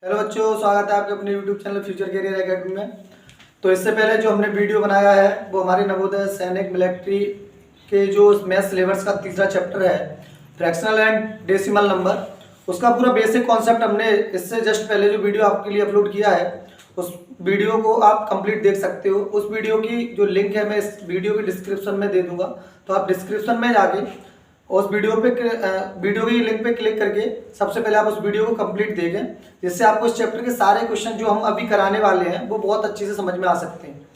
Hello बच्चों, स्वागत है आपके अपने YouTube channel future career academy में। तो इससे पहले जो हमने वीडियो बनाया है वो हमारे नवोदय सैनिक मिलिट्री के जो मैथ सिलेबस का तीसरा चैप्टर है फ्रैक्शनल एंड डेसिमल नंबर, उसका पूरा बेसिक कॉन्सेप्ट हमने इससे जस्ट पहले जो वीडियो आपके लिए अपलोड किया है उस वीडियो को आप कंप्लीट देख सकते हो। उस वीडियो की जो लिंक है मैं इस वीडियो की डिस्क्रिप्शन में दे दूंगा, तो आप डिस्क्रिप्शन में जाके उस वीडियो की लिंक पे क्लिक करके सबसे पहले आप उस वीडियो को कंप्लीट देखें, जिससे आपको इस चैप्टर के सारे क्वेश्चन जो हम अभी कराने वाले हैं वो बहुत अच्छे से समझ में आ सकते हैं।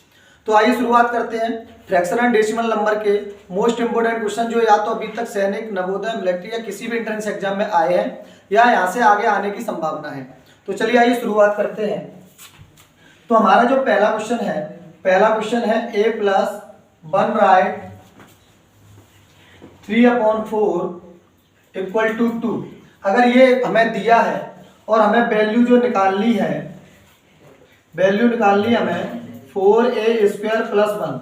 तो आइए शुरुआत करते हैं। फ्रैक्शन एंड डेसिमल नंबर के मोस्ट इंपोर्टेंट क्वेश्चन जो या तो अभी तक सैनिक, नवोदय, मिलिट्री या किसी भी एंट्रेंस एग्जाम में आए हैं या यहाँ से आगे आने की संभावना है। तो चलिए आइए शुरुआत करते हैं। तो हमारा जो पहला क्वेश्चन है a plus 1 right 3/4 equal to 2। अगर ये हमें दिया है और हमें वैल्यू जो निकालनी है, हमें 4a² प्लस 1,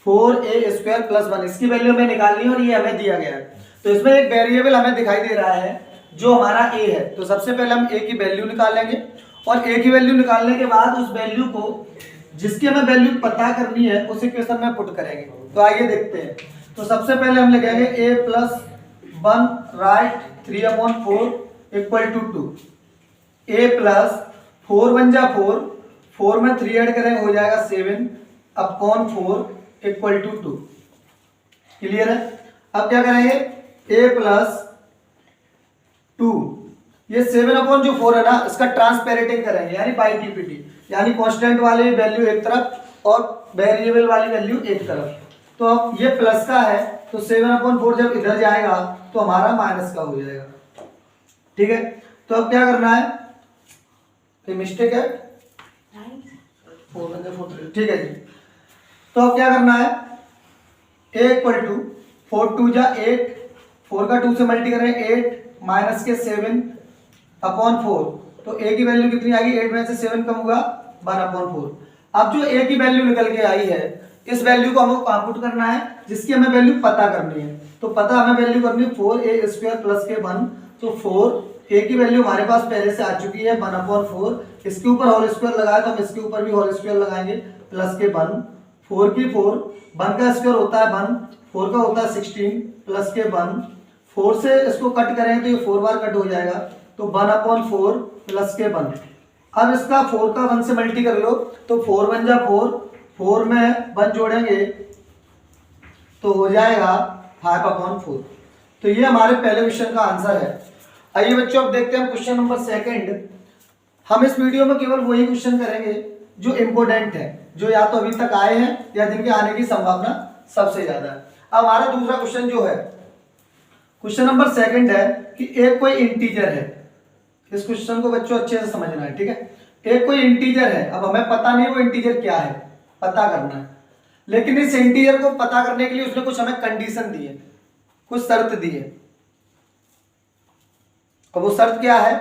4a² प्लस 1 इसकी वैल्यू हमें निकालनी है और ये हमें दिया गया है। तो इसमें एक वेरिएबल हमें दिखाई दे रहा है जो हमारा a है। तो सबसे पहले हम a की वैल्यू निकालेंगे और a की वैल्यू निकालने के बाद उस वैल्यू को जिसकी हमें वैल्यू पता करनी है उस इक्वेशन में पुट करेंगे। तो आइए देखते हैं। तो सबसे पहले हम लिखेंगे a plus 1 right 3/4 equal to 2। a plus 4 1 जा 4, 4 में 3 ऐड करेंगे हो जाएगा 7/4 इक्वल टू 2। क्लियर है? अब क्या करेंगे, a प्लस 2, ये 7/4 है ना, इसका ट्रांसपेरेटिंग करेंगे यानी बाई टीपीटी, यानी कांस्टेंट वाली वैल्यू एक तरफ और वेरिएबल वाली वैल्यू एक तरफ। तो अब ये प्लस का है तो 7/4 जब इधर जाएगा तो हमारा माइनस का हो जाएगा। ठीक है, तो अब क्या करना है, ये मिस्टेक है, 4 ठीक है जी। तो अब क्या करना है, a इक्वल टू 4 2 जा 8, 4 का 2 से मल्टी करें 8 माइनस के 7/4, तो a की वैल्यू कितनी आएगी, 8 में से 7 कम होगा 1/4। अब जो a की वैल्यू निकल के आई है इस वैल्यू को हमें कहाँ पुट करना है, जिसकी हमें वैल्यू पता करनी है। तो पता हमें वैल्यू करनी है 4a² प्लस के 1। तो 4 a की वैल्यू हमारे पास पहले से आ चुकी है 1/4, इसके ऊपर होल स्क्वायर लगाया तो हम इसके ऊपर भी होल स्क्वायर लगाएंगे प्लस के 1, 4 की 4, 1 का स्क्वायर होता है 1, 4 का होता है 16 प्लस के 1, 4 से इसको कट करेंगे तो ये 4 बार कट हो जाएगा, तो 1/4 प्लस के 1। अब इसका 4 का 1 से मल्टी कर लो तो 4 1 जा 4, 4 में 1 जोड़ेंगे तो हो जाएगा 5/4। तो ये हमारे पहले क्वेश्चन का आंसर है। आइए बच्चों अब देखते हैं क्वेश्चन नंबर 2। हम इस वीडियो में केवल वही क्वेश्चन करेंगे जो इम्पोर्टेंट है, जो या तो अभी तक आए हैं या जिनके आने की संभावना सबसे ज्यादा है। अब हमारा दूसरा क्वेश्चन जो है, क्वेश्चन नंबर 2 है कि एक कोई इंटीजर है। इस क्वेश्चन को बच्चों अच्छे से समझना है, ठीक है। एक कोई इंटीजर है, अब हमें पता नहीं वो इंटीजर क्या है, पता करना है, लेकिन इस इंटीजर को पता करने के लिए उसने कुछ हमें कंडीशन दी है, कुछ शर्त दी है। अब वो शर्त क्या है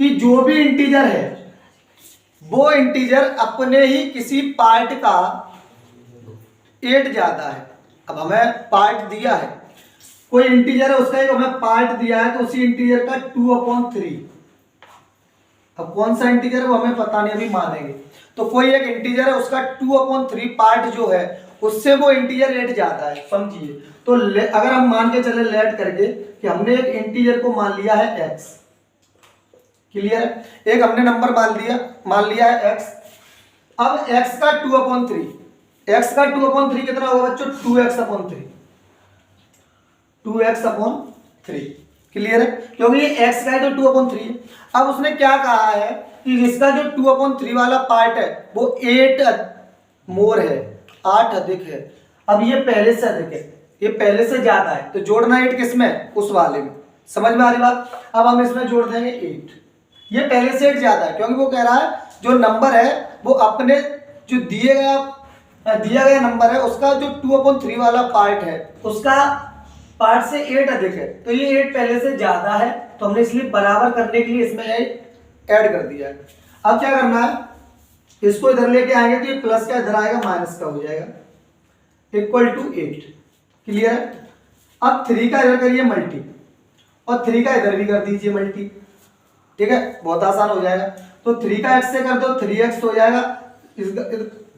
कि जो भी इंटीजर है वो इंटीजर अपने ही किसी पार्ट का 8 ज्यादा है। अब हमें पार्ट दिया है, कोई इंटीजर है उसका एक हमें पार्ट दिया है, तो उसी इंटीजर का 2/3। अब कौन सा इंटीजर है वो हमें पता नहीं, अभी मानेंगे। तो कोई एक इंटीजर है उसका 2/3 पार्ट जो है उससे वो इंटीजर 8 ज्यादा है, समझिए। तो अगर हम मान के चले लेट करके कि हमने एक इंटीजर को मान लिया है x, क्लियर है, एक हमने नंबर मान लिया है x। अब x का 2/3, x का 2/3 कितना होगा बच्चों, 2x/3, 2x/3, क्लियर है, क्योंकि ये x का है तो 2/3 है। अब उसने क्या कहा है कि इसका जो 2/3 वाला पार्ट है वो 8 मोर है, 8 अधिक है। अब ये पहले से अधिक है, ये पहले से ज्यादा है, तो जोड़ना 8 किसमें, उस वाले में। समझ में आ रही बात? अब हम इसमें जोड़ देंगे 8, ये पहले से 8 ज्यादा है, क्योंकि वो कह रहा है जो नंबर है वो अपने जो दिया गया नंबर है उसका जो 2/3 वाला पार्ट है उसका पार्ट से 8 अधिक है, तो ये 8 पहले से ज्यादा है, तो हमने इसलिए बराबर करने के लिए इसमें ऐड कर दिया है। अब क्या करना है, इसको इधर लेके आएंगे तो ये प्लस का इधर आएगा माइनस का हो जाएगा, इक्वल टू 8, क्लियर है। अब 3 का इधर करिए मल्टी और 3 का इधर भी कर दीजिए मल्टी, ठीक है, बहुत आसान हो जाएगा। तो 3 का x से कर दो 3x हो जाएगा,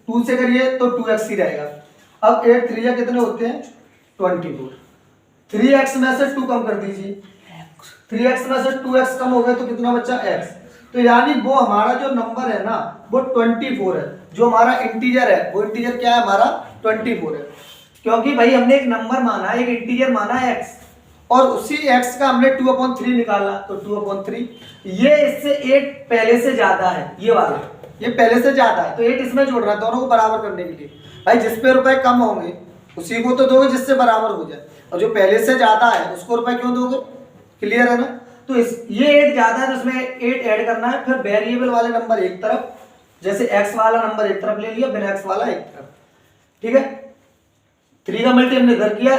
2 से करिए तो 2x ही रहेगा। अब 8 3 कितने होते हैं 24, 3x में से 2 कम कर दीजिए, 3x में से 2x कम हो गए तो कितना बचा x। तो यानी वो हमारा जो नंबर है ना वो 24 है, जो हमारा इंटीजर है वो इंटीजर क्या है हमारा 24 है, क्योंकि भाई हमने एक नंबर माना, एक इंटीजर माना x और उसी x का हमने 2/3 निकाला तो 2/3। ये इससे 8 पहले से ज्यादा है, ये वाला ये पहले से ज्यादा है तो 8 इसमें जोड़ रहा है दोनों को बराबर करने के लिए। भाई जिस पे रुपए कम होंगे उसी को तो दोगे जिससे बराबर हो जाए, और जो पहले से ज्यादा है उसको रुपए क्यों दोगे, क्लियर है ना। तो इस ये 8 ज्यादा है तो इसमें 8 ऐड करना है, फिर वेरिएबल वाले नंबर एक तरफ, जैसे x वाला नंबर एक तरफ ले लिया, बिना x वाला एक तरफ, ठीक है। 3 का मल्टी हमने इधर किया,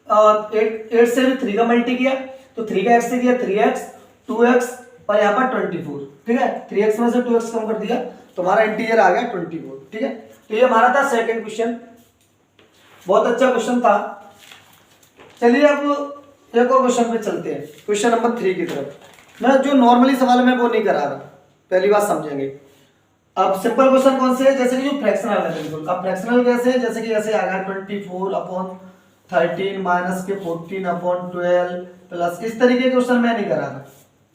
8 से भी 3 का मल्टी किया तो 3 का x से किया 3x 2x और यहाँ पर 24, ठीक है। 3x में से 2x कम कर दिया तो हमारा इंटीजर आ गया 24, ठीक है। तो ये हमारा था सेकंड क्वेश्चन, बहुत अच्छा क्वेश्चन था। चलिए अब एक और क्वेश्चन पे चलते हैं, क्वेश्चन नंबर 3 की तरफ। मैं जो नॉर्मली सवाल में वो नहीं करा रहा, पहली बात समझेंगे। अब सिंपल क्वेश्चन कौन से है, जैसे कि जो फ्रैक्शनल है बिल्कुल। अब फ्रैक्शनल कैसे है, जैसे कि ऐसे आ गया 24/13 माइनस के 14/12 प्लस, इस तरीके के क्वेश्चन मैं नहीं करा रहा,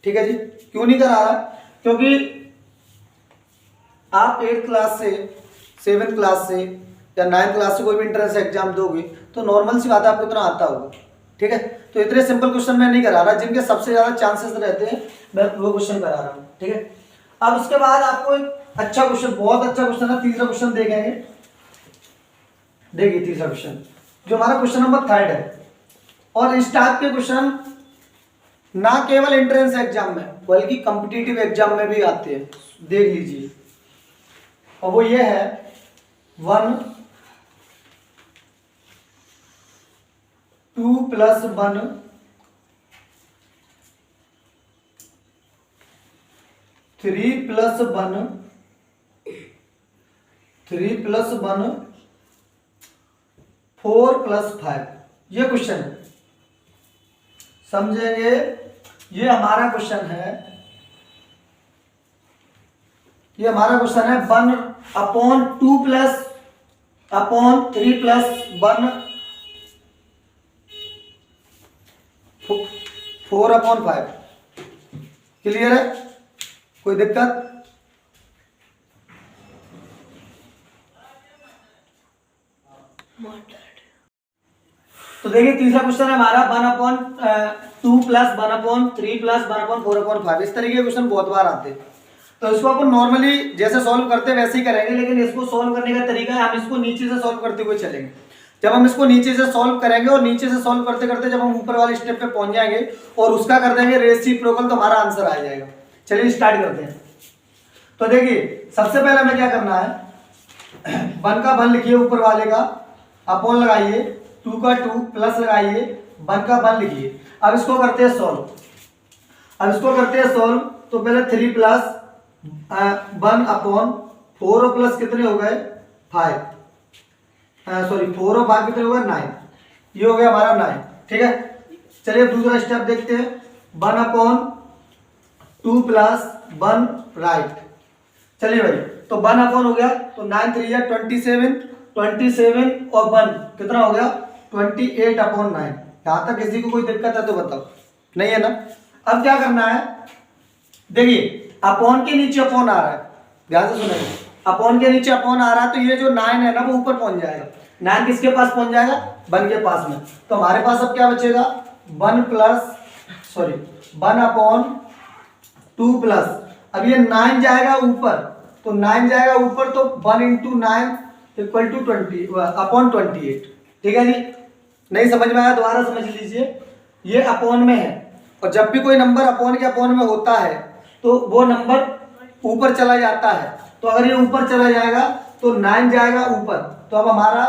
ठीक है जी। क्यों नहीं करा रहा, क्योंकि आप 8th क्लास से 7th क्लास से या 9th क्लास से कोई भी इंट्रेंस एग्जाम दोगे तो नॉर्मल सी बात है आपको इतना आता होगा, ठीक है। तो इतने सिंपल क्वेश्चन मैं नहीं करा रहा, जिनके सबसे ज्यादा चांसेस रहते हैं मैं वो क्वेश्चन करा रहा हूँ, ठीक है। अब उसके बाद आपको एक अच्छा क्वेश्चन, बहुत अच्छा क्वेश्चन है, तीसरा क्वेश्चन देखेंगे। देखिए तीसरा क्वेश्चन जो हमारा क्वेश्चन नंबर 3 है, और इस टाइप के क्वेश्चन ना केवल एंट्रेंस एग्जाम में बल्कि कॉम्पिटिटिव एग्जाम में भी आते हैं, देख लीजिए। और वो ये है 1 2 + 1 3 + 1 3 + 1 4 + 5, ये क्वेश्चन है, समझेंगे। ये हमारा क्वेश्चन है, ये हमारा क्वेश्चन है 1/2 + 3 + 1 4/5, क्लियर है, कोई दिक्कत। तो देखिए तीसरा क्वेश्चन है हमारा 1/2 + 1/3 + 1/4/5, इस तरीके के क्वेश्चन बहुत बार आते हैं। तो इसको अपन नॉर्मली जैसे सॉल्व करते हैं वैसे ही करेंगे, लेकिन इसको सॉल्व करने का तरीका है हम इसको नीचे से सॉल्व करते हुए चलेंगे। जब हम इसको नीचे से सॉल्व करेंगे और नीचे से सॉल्व करते करते जब हम ऊपर वाले स्टेप पे पहुंच जाएंगे और उसका कर देंगे रेसिप्रोकल तो हमारा आंसर आ जाएगा। चलिए स्टार्ट करते हैं। तो देखिए सबसे पहले हमें क्या करना है, 1 का 1 लिखिए ऊपर वाले का, अपॉन लगाइए, 2 का 2 प्लस लगाइए, 1 का 1 लिखिए। अब इसको करते हैं सॉल्व, तो पहले 3 + 1/4 और प्लस कितने हो गए 5, सॉरी 4 और 5 कितने हो गए 9, ये हो गया हमारा 9, ठीक है। चलिए दूसरा स्टेप देखते हैं, 1/2 + 1 राइट। चलिए भाई तो 1/, हो गया तो 9 3 या 27 और 1 कितना हो गया 28/9। यहां तक किसी को कोई दिक्कत है तो बताओ, नहीं है ना। अब क्या करना है, देखिए अपॉन के नीचे अपॉन आ रहा है, ध्यान से सुनिए, अपॉन के नीचे अपॉन आ रहा है तो ये जो 9 है ना वो ऊपर पहुंच जाएगा। 9 किसके पास पहुंच जाएगा 1 के पास में, तो हमारे पास अब क्या बचेगा 1/2 प्लस, अब ये 9 जाएगा ऊपर, तो 9 जाएगा ऊपर तो 1 × 9 = 20/28, ठीक है जी। नहीं समझ में आया दोबारा समझ लीजिए, ये अपॉन में है और जब भी कोई नंबर अपॉन के अपॉन में होता है तो वो नंबर ऊपर चला जाता है। तो अगर ये ऊपर चला जाएगा तो 9 जाएगा ऊपर, तो अब हमारा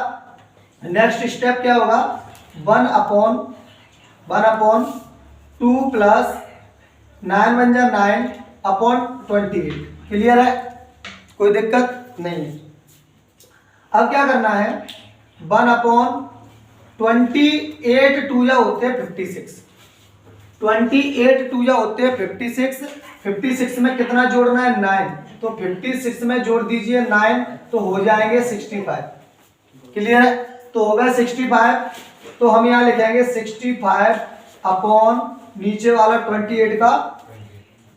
नेक्स्ट स्टेप क्या होगा 1/2 प्लस 9 × 9/28, क्लियर है, कोई दिक्कत नहीं है। अब क्या करना है 1/28 2 या होते हैं 56, 28 टू या होते हैं 56, 56 में कितना जोड़ना है 9, तो 56 में जोड़ दीजिए 9 तो हो जाएंगे 65। क्लियर है, तो होगा 65, तो हम यहाँ लिखेंगे 65 अपॉन नीचे वाला 28 का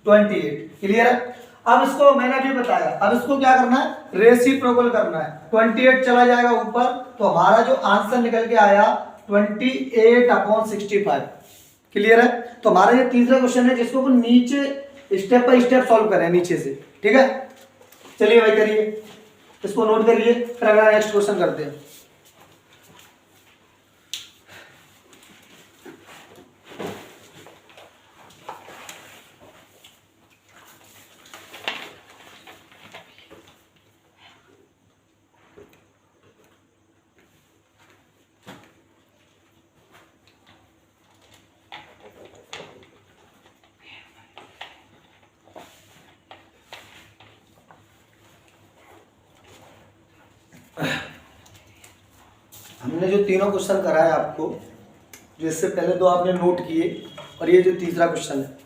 28। क्लियर है, अब इसको मैंने अभी बताया, अब इसको क्या करना है रेसिप्रोकल करना है। 28 चला जाएगा ऊपर, तो हमारा जो आंसर निकल के आया 28 अपॉन 65। क्लियर है, तो हमारा ये तीसरा क्वेश्चन है जिसको वो नीचे स्टेप बाय स्टेप सॉल्व करें नीचे से। ठीक है, चलिए भाई करिए, इसको नोट करिए, फिर अगला नेक्स्ट क्वेश्चन करते हैं। हमने जो तीनों क्वेश्चन कराए आपको, जो इससे पहले दो आपने नोट किए और ये जो तीसरा क्वेश्चन है,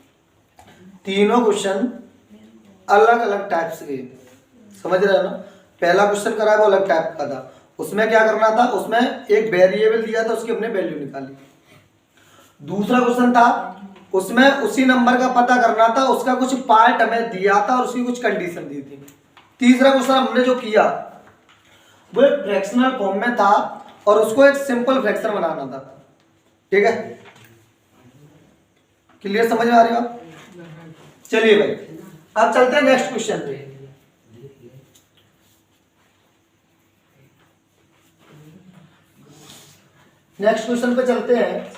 तीनों क्वेश्चन अलग अलग टाइप से गए, समझ रहे हो ना। पहला क्वेश्चन करा वो अलग टाइप का था, उसमें क्या करना था, उसमें एक वेरिएबल दिया था, उसकी हमने वैल्यू निकाली। दूसरा क्वेश्चन था उसमें उसी नंबर का पता करना था, उसका कुछ पार्ट हमें दिया था और उसकी कुछ कंडीशन दी थी। तीसरा क्वेश्चन हमने जो किया वो एक फ्रैक्शनल फॉर्म में था और उसको एक सिंपल फ्रैक्शन बनाना था। ठीक है, क्लियर, समझ में आ रही हो आप? चलिए भाई अब चलते हैं नेक्स्ट क्वेश्चन पे। नेक्स्ट क्वेश्चन पे चलते हैं।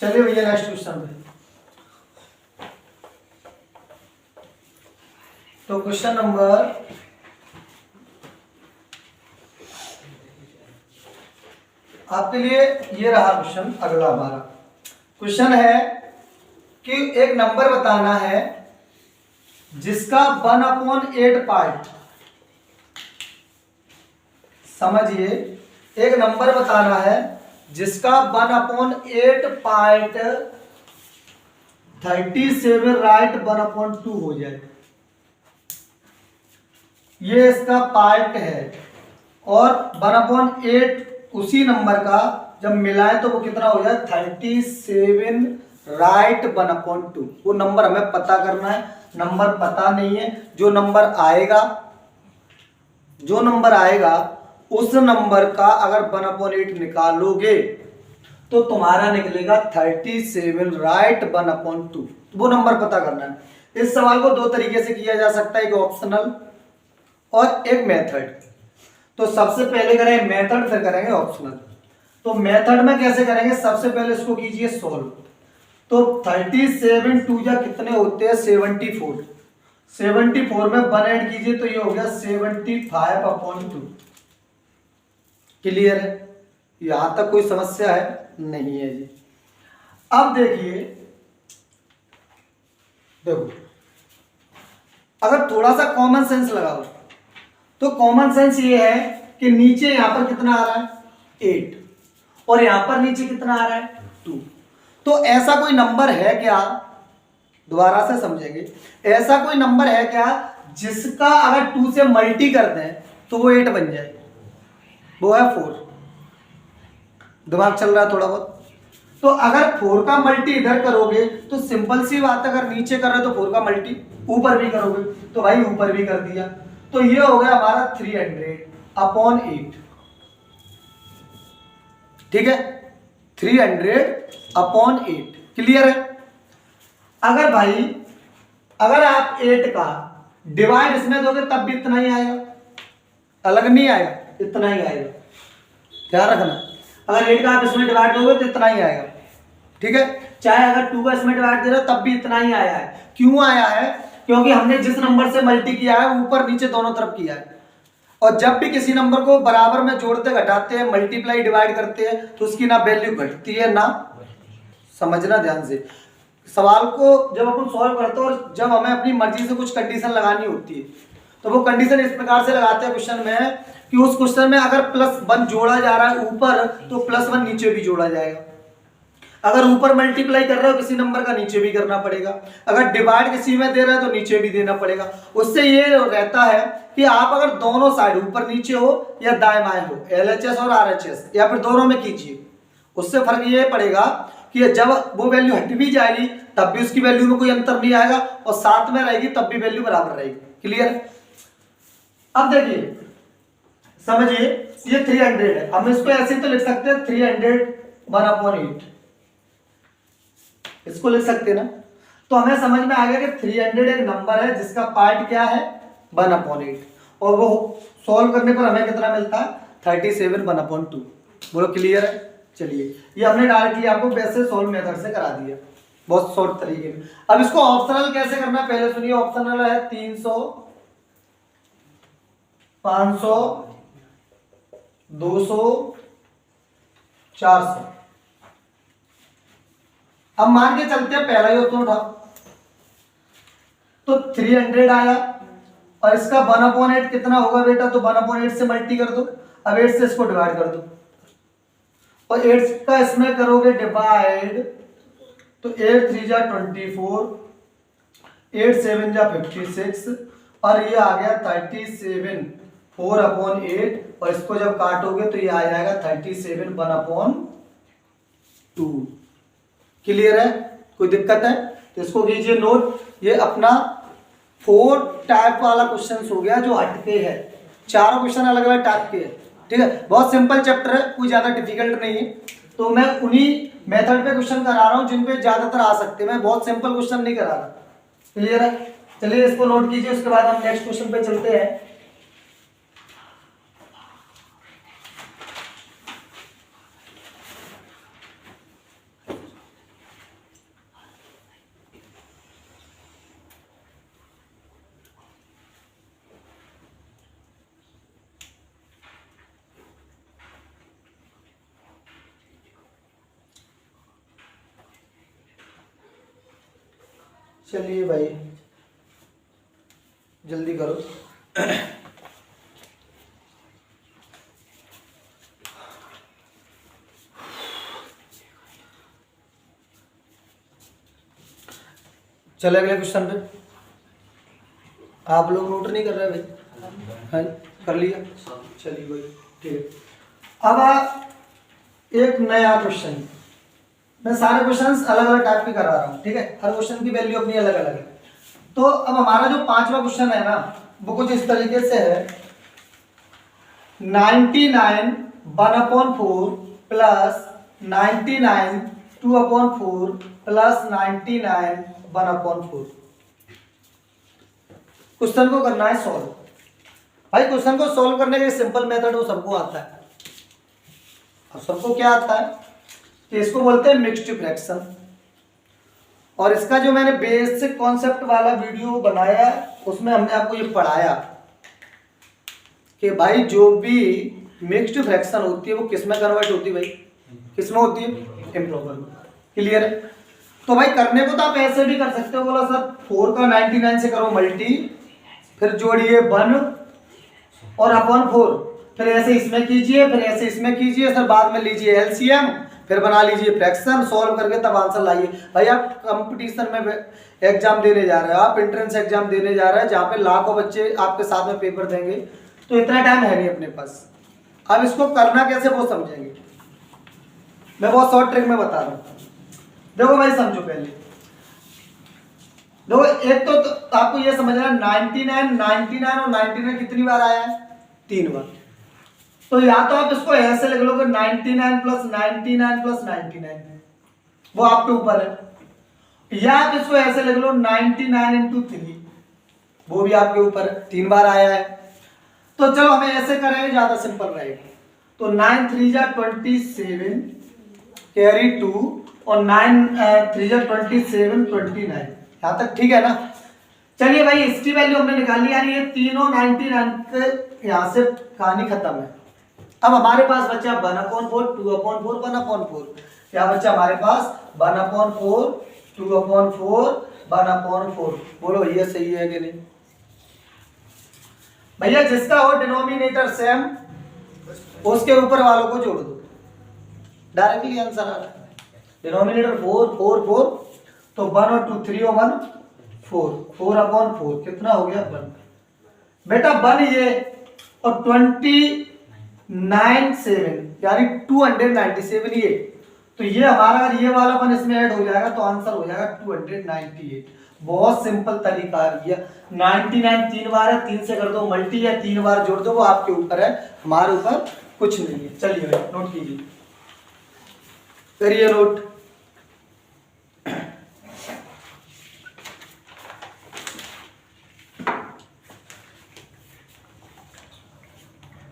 चलिए भैया नेक्स्ट क्वेश्चन पे। तो क्वेश्चन नंबर आपके लिए ये रहा क्वेश्चन। अगला हमारा क्वेश्चन है कि एक नंबर बताना है जिसका 1/8 पार्ट, समझिए एक नंबर बताना है जिसका 1/8 पार्ट 37 राइट 1/2 हो जाए। ये इसका पार्ट है और 1/8 उसी नंबर का जब मिलाए तो वो कितना हो जाए 37 राइट 1/2। वो नंबर हमें पता करना है, नंबर पता नहीं है। जो नंबर आएगा उस नंबर का अगर 1/8 निकालोगे तो तुम्हारा निकलेगा 37 राइट 1/2। वो नंबर पता करना है। इस सवाल को दो तरीके से किया जा सकता है, एक ऑप्शनल और एक मेथड। तो सबसे पहले करेंगे मेथड, फिर करेंगे ऑप्शनल। तो मेथड में कैसे करेंगे, सबसे पहले इसको कीजिए सॉल्व। तो 37 टू या कितने होते हैं 74, 74 में 1 ऐड कीजिए तो ये हो गया 75/2। क्लियर है, यहां तक कोई समस्या है नहीं है जी। अब देखो अगर थोड़ा सा कॉमन सेंस लगाओ तो कॉमन सेंस ये है कि नीचे यहां पर कितना आ रहा है 8 और यहां पर नीचे कितना आ रहा है 2। तो ऐसा कोई नंबर है क्या, दोबारा से समझेंगे, ऐसा कोई नंबर है क्या जिसका अगर 2 से मल्टी कर दें तो वो 8 बन जाए? वो है 4। दिमाग चल रहा है थोड़ा बहुत। तो अगर 4 का मल्टी इधर करोगे तो सिंपल सी बात है, अगर नीचे कर रहे हो तो 4 का मल्टी ऊपर भी करोगे, तो भाई ऊपर भी कर दिया। तो ये हो गया हमारा 300/8। ठीक है, 300/8। क्लियर है। अगर आप 8 का डिवाइड इसमें दोगे तब भी इतना ही आएगा, अलग नहीं आएगा, इतना ही आएगा। ध्यान रखना, अगर 8 का आप इसमें डिवाइड दोगे तो इतना ही आएगा। ठीक है, चाहे अगर 2 का इसमें डिवाइड दे रहे हो तब भी इतना ही आया है। क्यों आया है? क्योंकि हमने जिस नंबर से मल्टी किया है ऊपर नीचे दोनों तरफ किया है। और जब भी किसी नंबर को बराबर में जोड़ते घटाते हैं, मल्टीप्लाई डिवाइड करते हैं, तो उसकी ना वैल्यू घटती है ना, समझना ध्यान से सवाल को जब अपन सॉल्व करते हैं और जब हमें अपनी मर्जी से कुछ कंडीशन लगानी होती है, तो वो कंडीशन इस प्रकार से लगाते हैं क्वेश्चन में कि उस क्वेश्चन में अगर +1 जोड़ा जा रहा है ऊपर, तो +1 नीचे भी जोड़ा जाएगा। अगर ऊपर मल्टीप्लाई कर रहे हो किसी नंबर का, नीचे भी करना पड़ेगा। अगर डिवाइड किसी में दे रहे हो तो नीचे भी देना पड़ेगा। उससे ये रहता है कि आप अगर दोनों साइड ऊपर नीचे हो या दाएं बाएं हो, LHS और RHS, या फिर दोनों में कीजिए, उससे फर्क ये पड़ेगा कि जब वो वैल्यू हट भी जाएगी तब भी उसकी वैल्यू में कोई अंतर नहीं आएगा, और साथ में रहेगी तब भी वैल्यू बराबर रहेगी। क्लियर? अब देखिए समझिए, ये 300 है, हम इसको ऐसे तो लिख सकते हैं 300 1/8, इसको लिख सकते हैं ना। तो हमें समझ में आ गया कि 300 एक नंबर है जिसका पार्ट क्या है 1/8, और वो सॉल्व करने पर हमें कितना मिलता है 37 1/2। बोलो क्लियर है? चलिए, ये हमने डायरेक्टली आपको वैसे सॉल्व मेथड से करा दिया, बहुत शॉर्ट तरीके में। अब इसको ऑप्शनल कैसे करना है पहले सुनिए। ऑप्शनल है 300, 500, 200, 400। अब मान के चलते हैं पहला ही ऑप्शन उठाओ, तो 300 आया, और इसका 1/8 कितना होगा बेटा, तो 1/8 से मल्टी कर दो। अब 8 से इसको डिवाइड कर दो, और 8 का इसमें करोगे डिवाइड, तो 8 3 जा 24, 8 7 जा 56, और ये आ गया 37 4/8, और इसको जब काटोगे तो ये आ जाएगा 37 1/2। क्लियर है? कोई दिक्कत है तो इसको कीजिए नोट। ये अपना 4 टाइप वाला क्वेश्चन हो गया जो हटके है, चारों क्वेश्चन अलग अलग टाइप के हैं। ठीक है, बहुत सिंपल चैप्टर है, कोई ज्यादा डिफिकल्ट नहीं है। तो मैं उन्हीं मेथड पे क्वेश्चन करा रहा हूं जिन पे ज्यादातर आ सकते हैं, मैं बहुत सिंपल क्वेश्चन नहीं करा रहा। क्लियर है? चलिए इसको नोट कीजिए, उसके बाद हम नेक्स्ट क्वेश्चन पे चलते हैं। चलिए भाई जल्दी करो। चले अगले क्वेश्चन पे। आप लोग नोट नहीं कर रहे भाई? हाँ कर लिया, चलिए भाई ठीक है। अब एक नया क्वेश्चन, मैं सारे क्वेश्चंस अलग अलग टाइप के करा रहा हूँ। ठीक है, हर क्वेश्चन की वैल्यू अपनी अलग अलग है। तो अब हमारा जो 5वां क्वेश्चन है ना, वो कुछ इस तरीके से है, 99 1/4 प्लस 99 2/4 प्लस 99 1/4। क्वेश्चन को करना है सॉल्व। भाई क्वेश्चन को सॉल्व करने का सिंपल मेथड वो सबको आता है। अब सबको क्या आता है कि इसको बोलते हैं मिक्स्ड फ्रैक्शन। और इसका जो मैंने बेसिक कॉन्सेप्ट वाला वीडियो बनाया उसमें हमने आपको ये पढ़ाया कि भाई जो भी मिक्स्ड फ्रैक्शन होती है वो किस में कन्वर्ट होती है भाई, किस में होती है, इम्प्रॉपर में। क्लियर है? तो भाई करने को तो आप ऐसे भी कर सकते हो, बोला सर 4 का 99 से करो मल्टी, फिर जोड़िए 1 और अपॉन 4, फिर ऐसे इसमें कीजिए, फिर ऐसे इसमें कीजिए, सर बाद में लीजिए एलसीएम, फिर बना लीजिए फ्रैक्शन, सॉल्व करके तब आंसर लाइए। भाई आप कंपटीशन में एग्जाम देने जा रहे हो, आप एंट्रेंस एग्जाम देने जा रहे हैं जहाँ पे लाखों बच्चे आपके साथ में पेपर देंगे, तो इतना टाइम है नहीं अपने पास। अब इसको करना कैसे वो समझेंगे, मैं बहुत शॉर्ट ट्रिक में बता रहा हूँ। देखो भाई समझो पहले, देखो एक तो आपको ये समझना 99 99 और 99 कितनी बार आया है, 3 बार। तो या तो आप इसको ऐसे लिख लो कि 99 प्लस 99 प्लस 99, वो आपके ऊपर है, या आप इसको ऐसे लिख लो 99 इंटू 3, वो भी आपके ऊपर है, 3 बार आया है। तो चलो हमें ऐसे करेंगे, ज्यादा सिंपल रहेगा। तो 9 3 जा 27 कैरी 2 और 9 3 जा 27 29, यहां तक ठीक है ना। चलिए भाई इसकी वैल्यू हमने निकाल ली, यानी ये तीनों 99 के यहाँ से कहानी खत्म है। अब हमारे पास बचा 1/4, 2/4, 1/4। क्या बचा हमारे पास? 1/4, 2/4, 1/4। बोलो ये सही है कि नहीं भैया? जिसका हो डिनोमिनेटर सेम उसके ऊपर वालों को जोड़ दो, डायरेक्टली आंसर आ रहा है। डिनोमिनेटर 4, 4, 4, तो 1 और 2 3 और 1 4, 4/4 कितना हो गया? 1 बेटा 1 ये और 297 यानी 297 ये, तो ये हमारा अगर ये वाला 1 इसमें ऐड हो जाएगा तो आंसर हो जाएगा 298। बहुत सिंपल तरीका है भैया। 99 3 बार है, 3 से कर दो मल्टी या 3 बार जोड़ दो, वो आपके ऊपर है, हमारे ऊपर कुछ नहीं है। चलिए भाई नोट कीजिए, करिए नोट।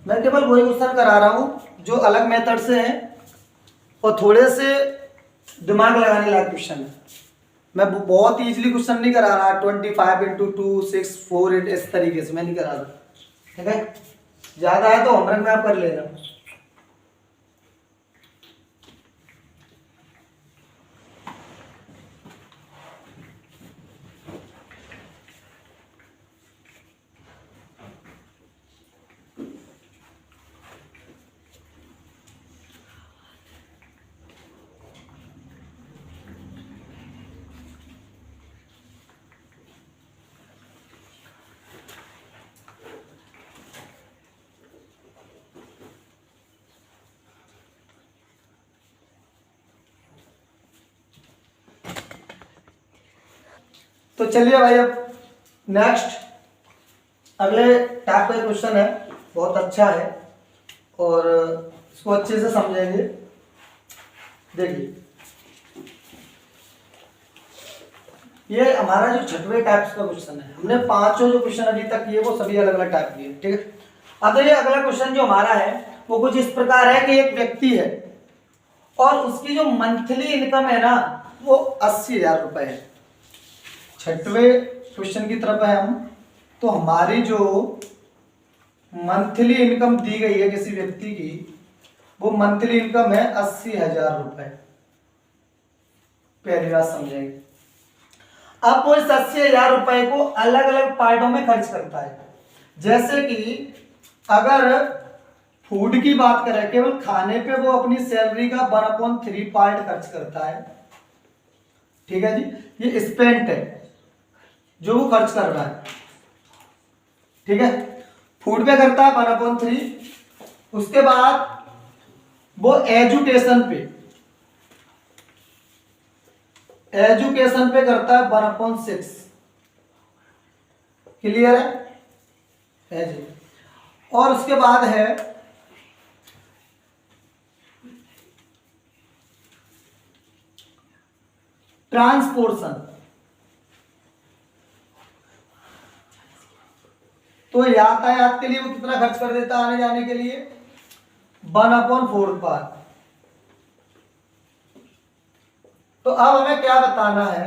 मैं केवल वही क्वेश्चन करा रहा हूं जो अलग मेथड से है और थोड़े से दिमाग लगाने लायक क्वेश्चन है। मैं बहुत इजीली क्वेश्चन नहीं करा रहा, 25 × 2 6 4 8 इस तरीके से मैं नहीं करा रहा, ठीक है? ज्यादा है तो होमवर्क में आप कर लेना। तो चलिए भाई अब नेक्स्ट अगले टाइप का क्वेश्चन है, बहुत अच्छा है और इसको अच्छे से समझेंगे। देखिए ये हमारा जो छठवें टाइप्स का क्वेश्चन है, हमने पांचों जो क्वेश्चन अभी तक किए वो सभी अलग अलग टाइप के, ठीक है? अब देखिए अगला क्वेश्चन जो हमारा है वो कुछ इस प्रकार है कि एक व्यक्ति है और उसकी जो मंथली इनकम है ना वो 80,000 रुपए है। छठवें क्वेश्चन की तरफ है हम, तो हमारी जो मंथली इनकम दी गई है किसी व्यक्ति की, वो मंथली इनकम है 80,000 रुपए। पहली बात समझेंगे। अब वो इस 80,000 रुपए को अलग अलग पार्टों में खर्च करता है। जैसे कि अगर फूड की बात करें, केवल खाने पे वो अपनी सैलरी का 1/3 पार्ट खर्च करता है, ठीक है जी? ये स्पेंट है जो वो खर्च कर रहा है, ठीक है? फूड पे करता है 1/3। उसके बाद वो एजुकेशन पे करता है 1/6। क्लियर है जी? और उसके बाद है ट्रांसपोर्टेशन, तो यातायात के लिए वो कितना खर्च कर देता है आने जाने के लिए? 1/4 पार्ट। तो अब हमें क्या बताना है?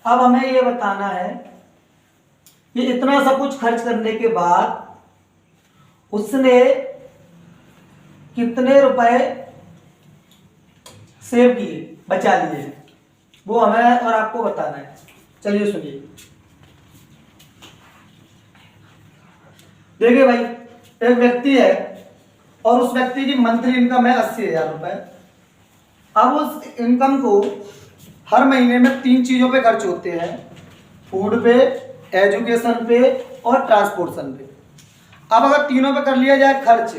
अब हमें ये बताना है कि इतना सब कुछ खर्च करने के बाद उसने कितने रुपए सेव किए, बचा लिए, वो हमें और आपको बताना है। चलिए सुनिए। देखिए भाई एक व्यक्ति है और उस व्यक्ति की मंथली इनकम है 80,000 रुपए। अब उस इनकम को हर महीने में 3 चीजों पे खर्च होते हैं, फूड पे, एजुकेशन पे और ट्रांसपोर्टेशन पे। अब अगर तीनों पे कर लिया जाए खर्च,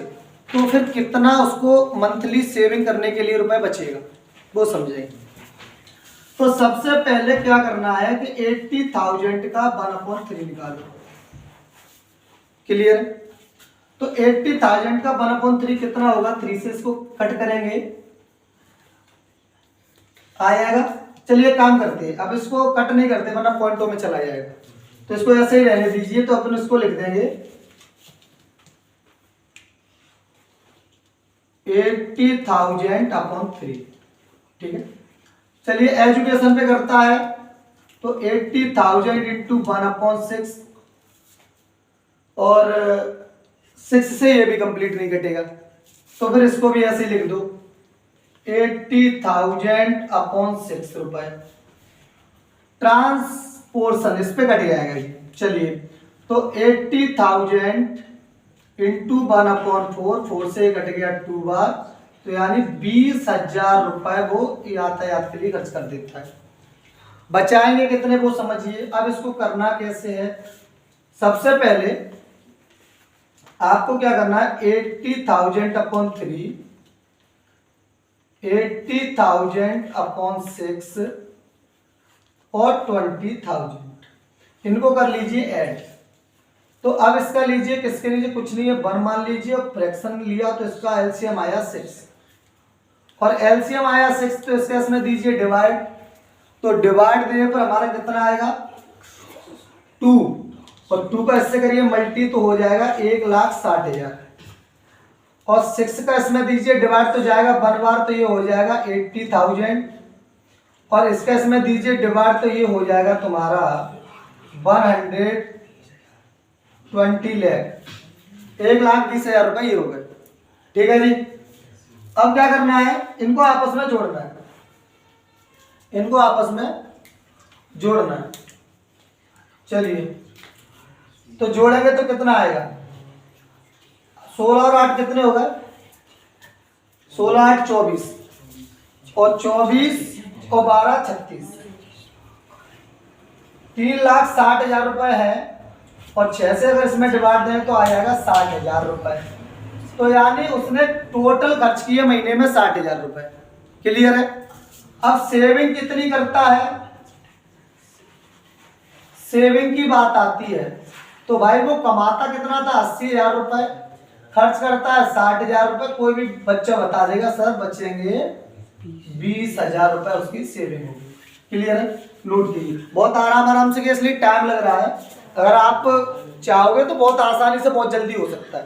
तो फिर कितना उसको मंथली सेविंग करने के लिए रुपए बचेगा वो समझेंगे। तो सबसे पहले क्या करना है कि 80,000 का 1/3 निकालो। क्लियर? तो 80,000 का 1/3 कितना होगा? 3 से इसको कट करेंगे, आ जाएगा। चलिए काम करते हैं, अब इसको कट नहीं करते वरना पॉइंटों में चला जाएगा, तो इसको ऐसे ही रहने दीजिए। तो अपन इसको लिख देंगे 80,000/3, ठीक है? चलिए एजुकेशन पे करता है तो 80,000 × 1/6 और 6 से ये भी कंप्लीट नहीं कटेगा, तो फिर इसको भी ऐसे लिख दो 80,000 अपॉन 6 रुपए। ट्रांसपोर्शन इस पे कट जाएगा ये। चलिए तो 80,000 इंटू 1/4, 4 से कट गया 2 बार, तो यानी 20,000 रुपए वो यातायात के लिए खर्च कर देता है। बचाएंगे कितने वो समझिए। अब इसको करना कैसे है, सबसे पहले आपको क्या करना है, 80,000 अपॉन 3, 80,000 अपॉन 6 और 20,000 इनको कर लीजिए ऐड। तो अब इसका लीजिए, किसके लीजिए, कुछ नहीं है, 1 मान लीजिए और फ्रैक्शन लिया तो इसका एलसीएम आया 6, और एलसीएम आया 6 तो इसके इसमें दीजिए डिवाइड। तो डिवाइड देने पर हमारा कितना आएगा 2, और 2 का इससे करिए मल्टी तो हो जाएगा 1,60,000, और 6 का इसमें दीजिए डिवाइड तो जाएगा 1 बार तो ये हो जाएगा 80,000, और इसका इसमें दीजिए डिवाइड तो ये हो जाएगा तुम्हारा 120 लाख, 1,20,000 रुपए ये हो गए। ठीक है जी। अब क्या करना है, इनको आपस में जोड़ना है, इनको आपस में जोड़ना है। चलिए तो जोड़ेंगे तो कितना आएगा, 16 और 8 कितने हो गए, 16 8 24, और 24 और 12 36, 3,60,000 रुपए है, और 6 से अगर इसमें डिवाइड दें तो आ जाएगा 60,000 रुपए। तो यानी उसने टोटल खर्च किए महीने में 60,000 रुपए। क्लियर है। अब सेविंग कितनी करता है, सेविंग की बात आती है तो भाई वो कमाता कितना था 80,000 रुपए, खर्च करता है 60,000 रुपए। कोई भी बच्चा बता देगा सर बचेंगे 20,000 रुपए उसकी सेविंग होगी। क्लियर है। नोट कीजिए, बहुत आराम आराम से, इसलिए टाइम लग रहा है, अगर आप चाहोगे तो बहुत आसानी से बहुत जल्दी हो सकता है।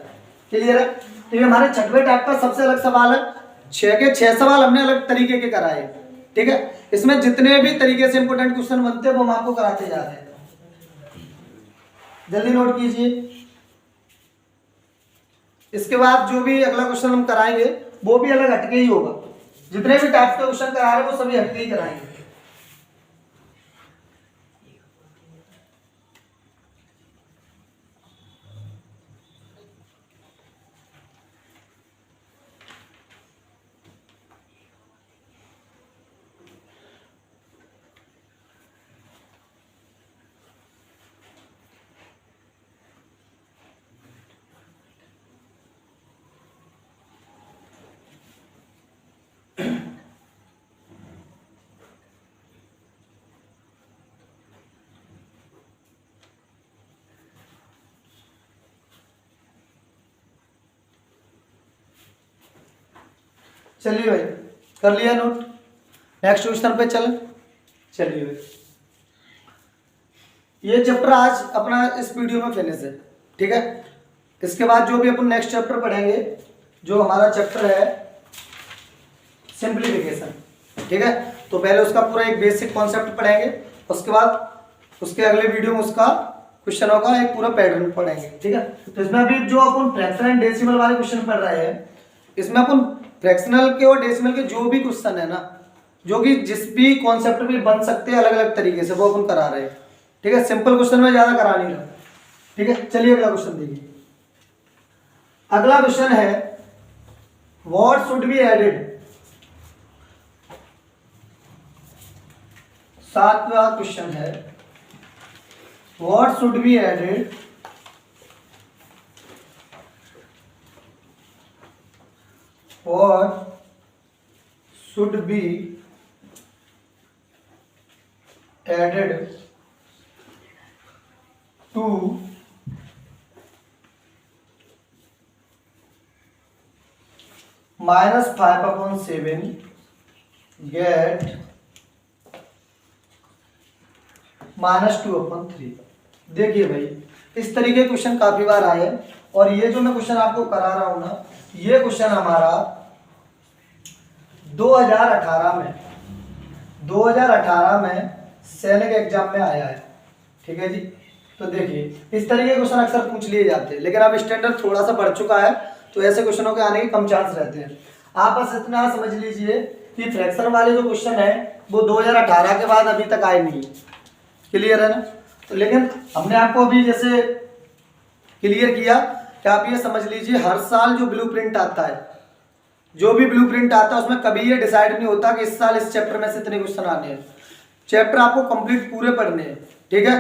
क्लियर है। तो ये हमारे छठवें टाइप का सबसे अलग सवाल है। 6 के 6 सवाल हमने अलग तरीके के कराए। ठीक है। इसमें जितने भी तरीके से इंपोर्टेंट क्वेश्चन बनते हैं वो हम आपको कराते जा रहे हैं। जल्दी नोट कीजिए। इसके बाद जो भी अगला क्वेश्चन हम कराएंगे वो भी अलग हटके ही होगा। जितने भी टाइप के क्वेश्चन करा रहे हैं वो सभी हटके ही कराएंगे। चलिए भाई कर लिया नोट, नेक्स्ट क्वेश्चन पे चलें। चलिए भाई ये चैप्टर आज अपना इस वीडियो में फिनिश है। ठीक है। इसके बाद जो भी अपन नेक्स्ट चैप्टर पढ़ेंगे, जो हमारा चैप्टर है सिंप्लीफिकेशन। ठीक है। तो पहले उसका पूरा एक बेसिक कॉन्सेप्ट पढ़ेंगे, उसके बाद उसके अगले वीडियो में उसका क्वेश्चनों का एक पूरा पैटर्न पढ़ेंगे। ठीक है। तो इसमें अभी जो अपन फ्रैक्शन एंड डेसिमल वाले क्वेश्चन पढ़ रहे हैं, इसमें अपन फ्रैक्शनल के और डेसिमल के जो भी क्वेश्चन है ना, जो कि जिस भी कॉन्सेप्ट में बन सकते हैं अलग अलग तरीके से, वो अपन करा रहे हैं। ठीक है। सिंपल क्वेश्चन में ज्यादा करा नहीं रहा। ठीक है। चलिए अगला क्वेश्चन देखिए। अगला क्वेश्चन है व्हाट शुड बी एडेड। 7वां क्वेश्चन है what should be added what should be added to -5/7 get -2/3। देखिए भाई इस तरीके के क्वेश्चन काफी बार आए, और ये जो मैं क्वेश्चन आपको करा रहा हूं ना, ये क्वेश्चन हमारा 2018 में सैनिक एग्जाम में आया है। ठीक है जी। तो देखिए इस तरीके के क्वेश्चन अक्सर पूछ लिए जाते हैं, लेकिन अब स्टैंडर्ड थोड़ा सा बढ़ चुका है तो ऐसे क्वेश्चनों के आने के कम चांस रहते हैं। आप बस इतना समझ लीजिए कि फ्रैक्शन वाले जो क्वेश्चन है वो 2018 के बाद अभी तक आए नहीं। क्लियर है ना? तो लेकिन हमने आपको अभी जैसे क्लियर किया कि आप ये समझ लीजिए हर साल जो ब्लूप्रिंट आता है, जो भी ब्लूप्रिंट आता है उसमें कभी ये डिसाइड नहीं होता कि इस साल इस चैप्टर में से इतने क्वेश्चन आने हैं। चैप्टर आपको कंप्लीट पूरे पढ़ने हैं, ठीक है?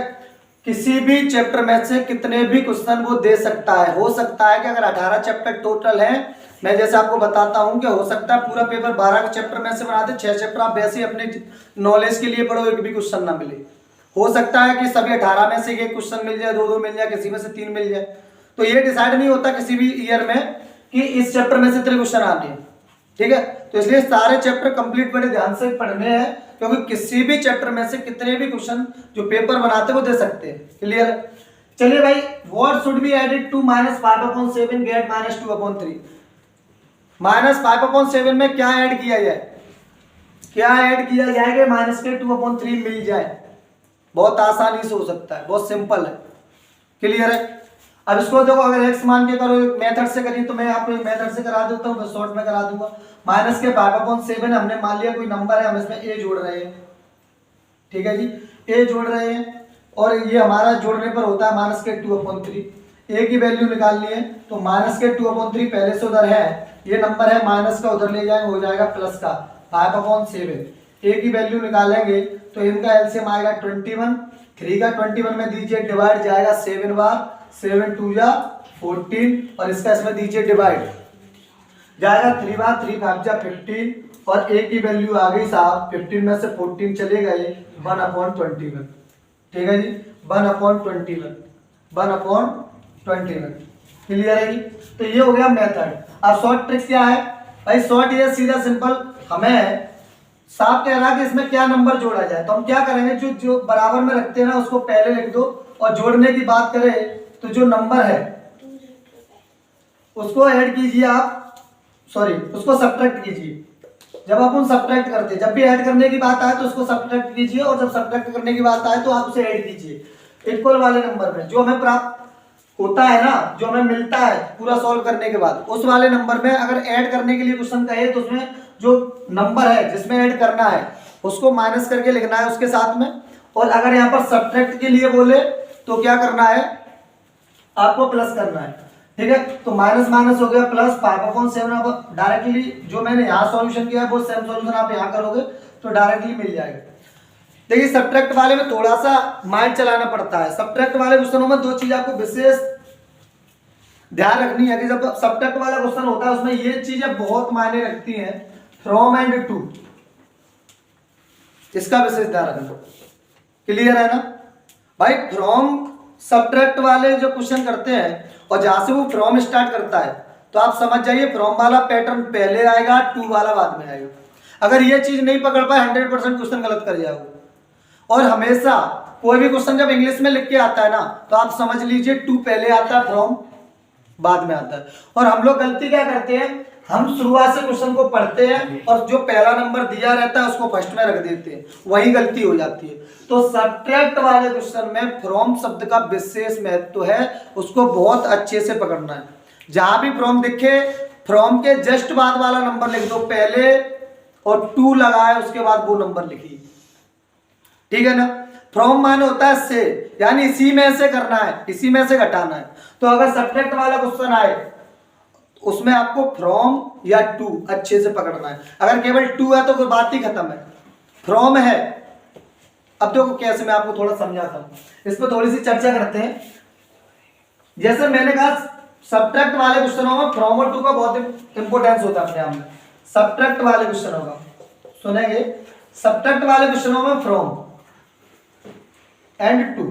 किसी भी चैप्टर में से कितने भी क्वेश्चन वो दे सकता है। हो सकता है कि अगर 18 चैप्टर टोटल है, मैं जैसे आपको बताता हूं कि हो सकता है पूरा पेपर 12 के चैप्टर में से बना दे, 6 चैप्टर आप वैसे ही अपने नॉलेज के लिए पढ़ो, एक भी क्वेश्चन ना मिले। हो सकता है कि सभी 18 में से एक क्वेश्चन मिल जाए, दो मिल जाए, किसी में से 3 मिल जाए। तो ये डिसाइड नहीं होता किसी भी ईयर में कि इस चैप्टर में से इतने क्वेश्चन आने हैं, ठीक है? तो इसलिए सारे चैप्टर कंप्लीट बड़े ध्यान से पढ़ने हैं, क्योंकि किसी भी चैप्टर में से कितने भी क्वेश्चन जो पेपर बनाते हैं वो दे सकते हैं। क्लियर? चलिए भाई, what should be added to -5/7 get -2/3। -5/7 में क्या ऐड किया जाए? क्या ऐड किया जाए कि -2/3 मिल जाए? बहुत आसानी से हो सकता है, बहुत सिंपल है। क्लियर है? अब इसको देखो, अगर एक्स मान के करो मेथड से करिए तो मैं आपको मेथड से करा देता हूँ, शॉर्ट में करा दूंगा। -5/7 हमने मान लिया कोई नंबर है, हम इसमें ए जोड़ रहे हैं, ठीक है जी? ए जोड़ रहे हैं और ये हमारा जोड़ने पर होता है -2/3। ए की वैल्यू निकालनी है तो -2/3 पहले से उधर है, ये नंबर है माइनस का, उधर ले जाएंगे हो जाएगा प्लस का 5/7। ए की वैल्यू निकालेंगे तो इनका एलसीएम आएगा 21, 3 का 21 में दीजिए डिवाइड, जाएगा 7 बार, 7 2 जा 14 और इसका इसमें दीजिए डिवाइड, जाएगा 3 बार, 3 5 जा 15 और ए की वैल्यू आ गई साहब 15 में से 14 चले गए 1/21, ठीक है जी? 1/21, 1/21। क्लियर है जी? तो ये हो गया मेथड। अब शॉर्ट ट्रिक क्या है भाई? शॉर्ट ये सीधा सिंपल, हमें साफ कह रहा है कि इसमें क्या नंबर जोड़ा जाए, तो हम क्या करेंगे, जो जो बराबर में रखते हैं ना उसको पहले लिख दो, और जोड़ने की बात करें तो जो नंबर है उसको ऐड कीजिए आप, सॉरी उसको सब्ट्रैक्ट कीजिए। जब अपन सब्ट्रैक्ट करते हैं, जब भी ऐड करने की बात आए तो उसको सब्ट्रैक्ट कीजिए, और जब सब्ट्रैक्ट करने की बात आए तो आप उसे ऐड कीजिए। इक्वल वाले नंबर में जो हमें प्राप्त होता है ना, जो हमें मिलता है पूरा सॉल्व करने के बाद, उस वाले नंबर में अगर ऐड करने के लिए क्वेश्चन कहे तो उसमें जो नंबर है जिसमें ऐड करना है उसको माइनस करके लिखना है उसके साथ में, और अगर यहाँ पर सब्ट्रैक्ट के लिए बोले तो क्या करना है, आपको प्लस करना है, ठीक है? तो माइनस माइनस हो गया प्लस 5/7। डायरेक्टली जो मैंने यहाँ सॉल्यूशन किया है वो सेम सॉल्यूशन आप यहाँ करोगे तो डायरेक्टली मिल जाएगा। देखिए सब्ट्रैक्ट वाले में थोड़ा सा माइंड चलाना पड़ता है। सब्ट्रैक्ट वाले क्वेश्चनों में 2 चीज आपको विशेष ध्यान रखनी है कि जब सब्ट्रैक्ट वाला क्वेश्चन होता है उसमें ये चीजें बहुत मायने रखती हैं, फ्रॉम एंड टू, इसका विशेष ध्यान रखना। क्लियर है ना भाई? फ्रॉम सब्ट्रैक्ट वाले जो क्वेश्चन करते हैं और जहां से वो फ्रॉम स्टार्ट करता है तो आप समझ जाइए फ्रॉम वाला पैटर्न पहले आएगा, टू वाला बाद में आएगा। अगर ये चीज नहीं पकड़ पाए 100% क्वेश्चन गलत कर जाओगे। और हमेशा कोई भी क्वेश्चन जब इंग्लिश में लिख के आता है ना तो आप समझ लीजिए टू पहले आता है, फ्रॉम बाद में आता है। और हम लोग गलती क्या करते हैं, हम शुरुआत से क्वेश्चन को पढ़ते हैं और जो पहला नंबर दिया रहता है उसको फर्स्ट में रख देते हैं, वही गलती हो जाती है। तो सब्ट्रैक्ट वाले क्वेश्चन में फ्रॉम शब्द का विशेष महत्व है, उसको बहुत अच्छे से पकड़ना है। जहां भी फ्रॉम दिखे, फ्रॉम के जस्ट बाद वाला नंबर लिख दो पहले, और टू लगाए उसके बाद वो नंबर लिखिए, ठीक है ना? फ्रॉम माने होता है से, यानी इसी में से करना है, इसी में से घटाना है। तो अगर सब्ट्रैक्ट वाला क्वेश्चन आए उसमें आपको फ्रॉम या टू अच्छे से पकड़ना है। अगर केवल टू है तो कोई बात ही खत्म है, फ्रॉम है। अब देखो कैसे, मैं आपको थोड़ा समझाता हूं, इस पर थोड़ी सी चर्चा करते हैं। जैसे मैंने कहा सब्ट्रैक्ट वाले क्वेश्चनों में फ्रॉम और टू का बहुत इंपोर्टेंस होता है अपने आप में। सब्ट्रैक्ट वाले क्वेश्चनों का सुनेंगे, सब्ट्रैक्ट वाले क्वेश्चनों में फ्रॉम एंड टू,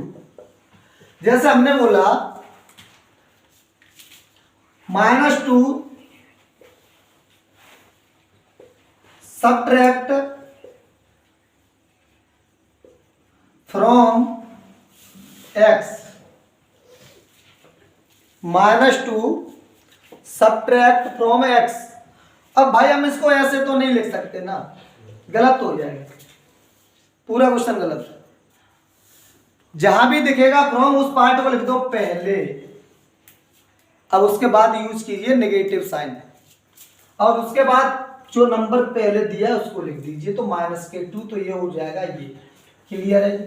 जैसे हमने बोला -2 subtract from x, -2 subtract from x। अब भाई हम इसको ऐसे तो नहीं लिख सकते ना, गलत हो जाएगा, पूरा क्वेश्चन गलत। जहां भी दिखेगा फ्रॉम उस पार्ट को लिख दो पहले, अब उसके बाद यूज कीजिए नेगेटिव साइन, और उसके बाद जो नंबर पहले दिया है उसको लिख दीजिए, तो -2, तो ये हो जाएगा ये। क्लियर है?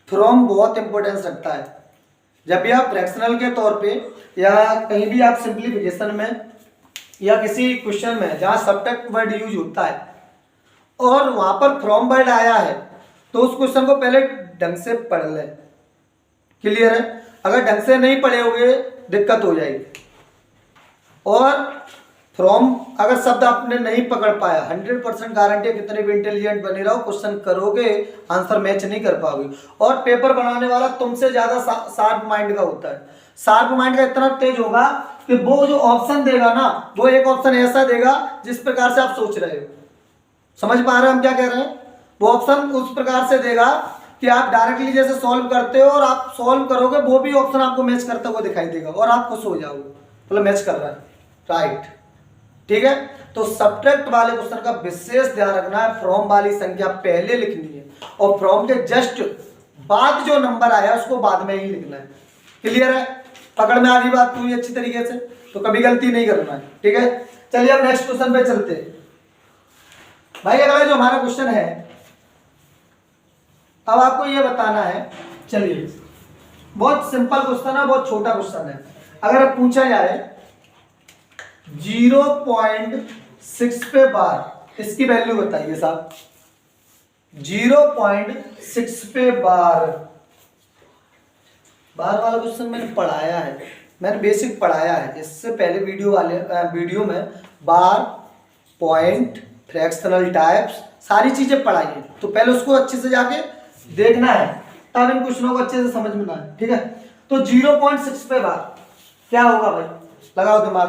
फ्रॉम बहुत इंपॉर्टेंस रखता है जब भी आप फ्रैक्शनल के तौर पे या कहीं भी आप सिंप्लीफिकेशन में या किसी क्वेश्चन में जहां सब्ट्रैक्ट वर्ड यूज होता है और वहां पर फ्रॉम वर्ड आया है तो उस क्वेश्चन को पहले ढंग से पढ़ ले। क्लियर है? अगर ढंग से नहीं पढ़े होगे दिक्कत हो जाएगी। और फ्रॉम अगर शब्द आपने नहीं पकड़ पाया, 100% गारंटी है कितने भी इंटेलिजेंट बने रहो क्वेश्चन करोगे आंसर मैच नहीं कर पाओगे। और पेपर बनाने वाला तुमसे ज्यादा शार्प माइंड का होता है। शार्प माइंड का इतना तेज होगा कि वो जो ऑप्शन देगा ना, वो एक ऑप्शन ऐसा देगा जिस प्रकार से आप सोच रहे हो। समझ पा रहे हो हम क्या कह रहे हैं? वो ऑप्शन उस प्रकार से देगा कि आप डायरेक्टली जैसे सॉल्व करते हो और आप सॉल्व करोगे वो भी ऑप्शन आपको मैच करता हुआ दिखाई देगा और आप खुश हो जाओगे, मतलब मैच कर रहा है। राइट, ठीक है। तो सब्ट्रैक्ट वाले क्वेश्चन का विशेष ध्यान रखना है, फ्रॉम वाली संख्या पहले लिखनी है और फ्रॉम के जस्ट बाद जो नंबर आया उसको बाद में ही लिखना है। क्लियर है? पकड़ में आ गई बात पूरी अच्छी तरीके से, तो कभी गलती नहीं करना है। ठीक है, चलिए अब नेक्स्ट क्वेश्चन पे चलते हैं। भाई अगला जो हमारा क्वेश्चन है, अब आपको ये बताना है, चलिए बहुत सिंपल क्वेश्चन है, बहुत छोटा क्वेश्चन है। अगर पूछा जाए 0.6 पे बार, इसकी वैल्यू बताइए साहब। 0.6 पे बार वाला क्वेश्चन मैंने पढ़ाया है, मैंने बेसिक पढ़ाया है इससे पहले वीडियो में बार, पॉइंट, फ्रैक्शनल टाइप्स सारी चीजें पढ़ाई है, तो पहले उसको अच्छे से जाके देखना है तब इन क्वेश्चनों को अच्छे से समझ में आए। ठीक है, तो 0.6 पे बार क्या होगा भाई? लगाओ दिमाग।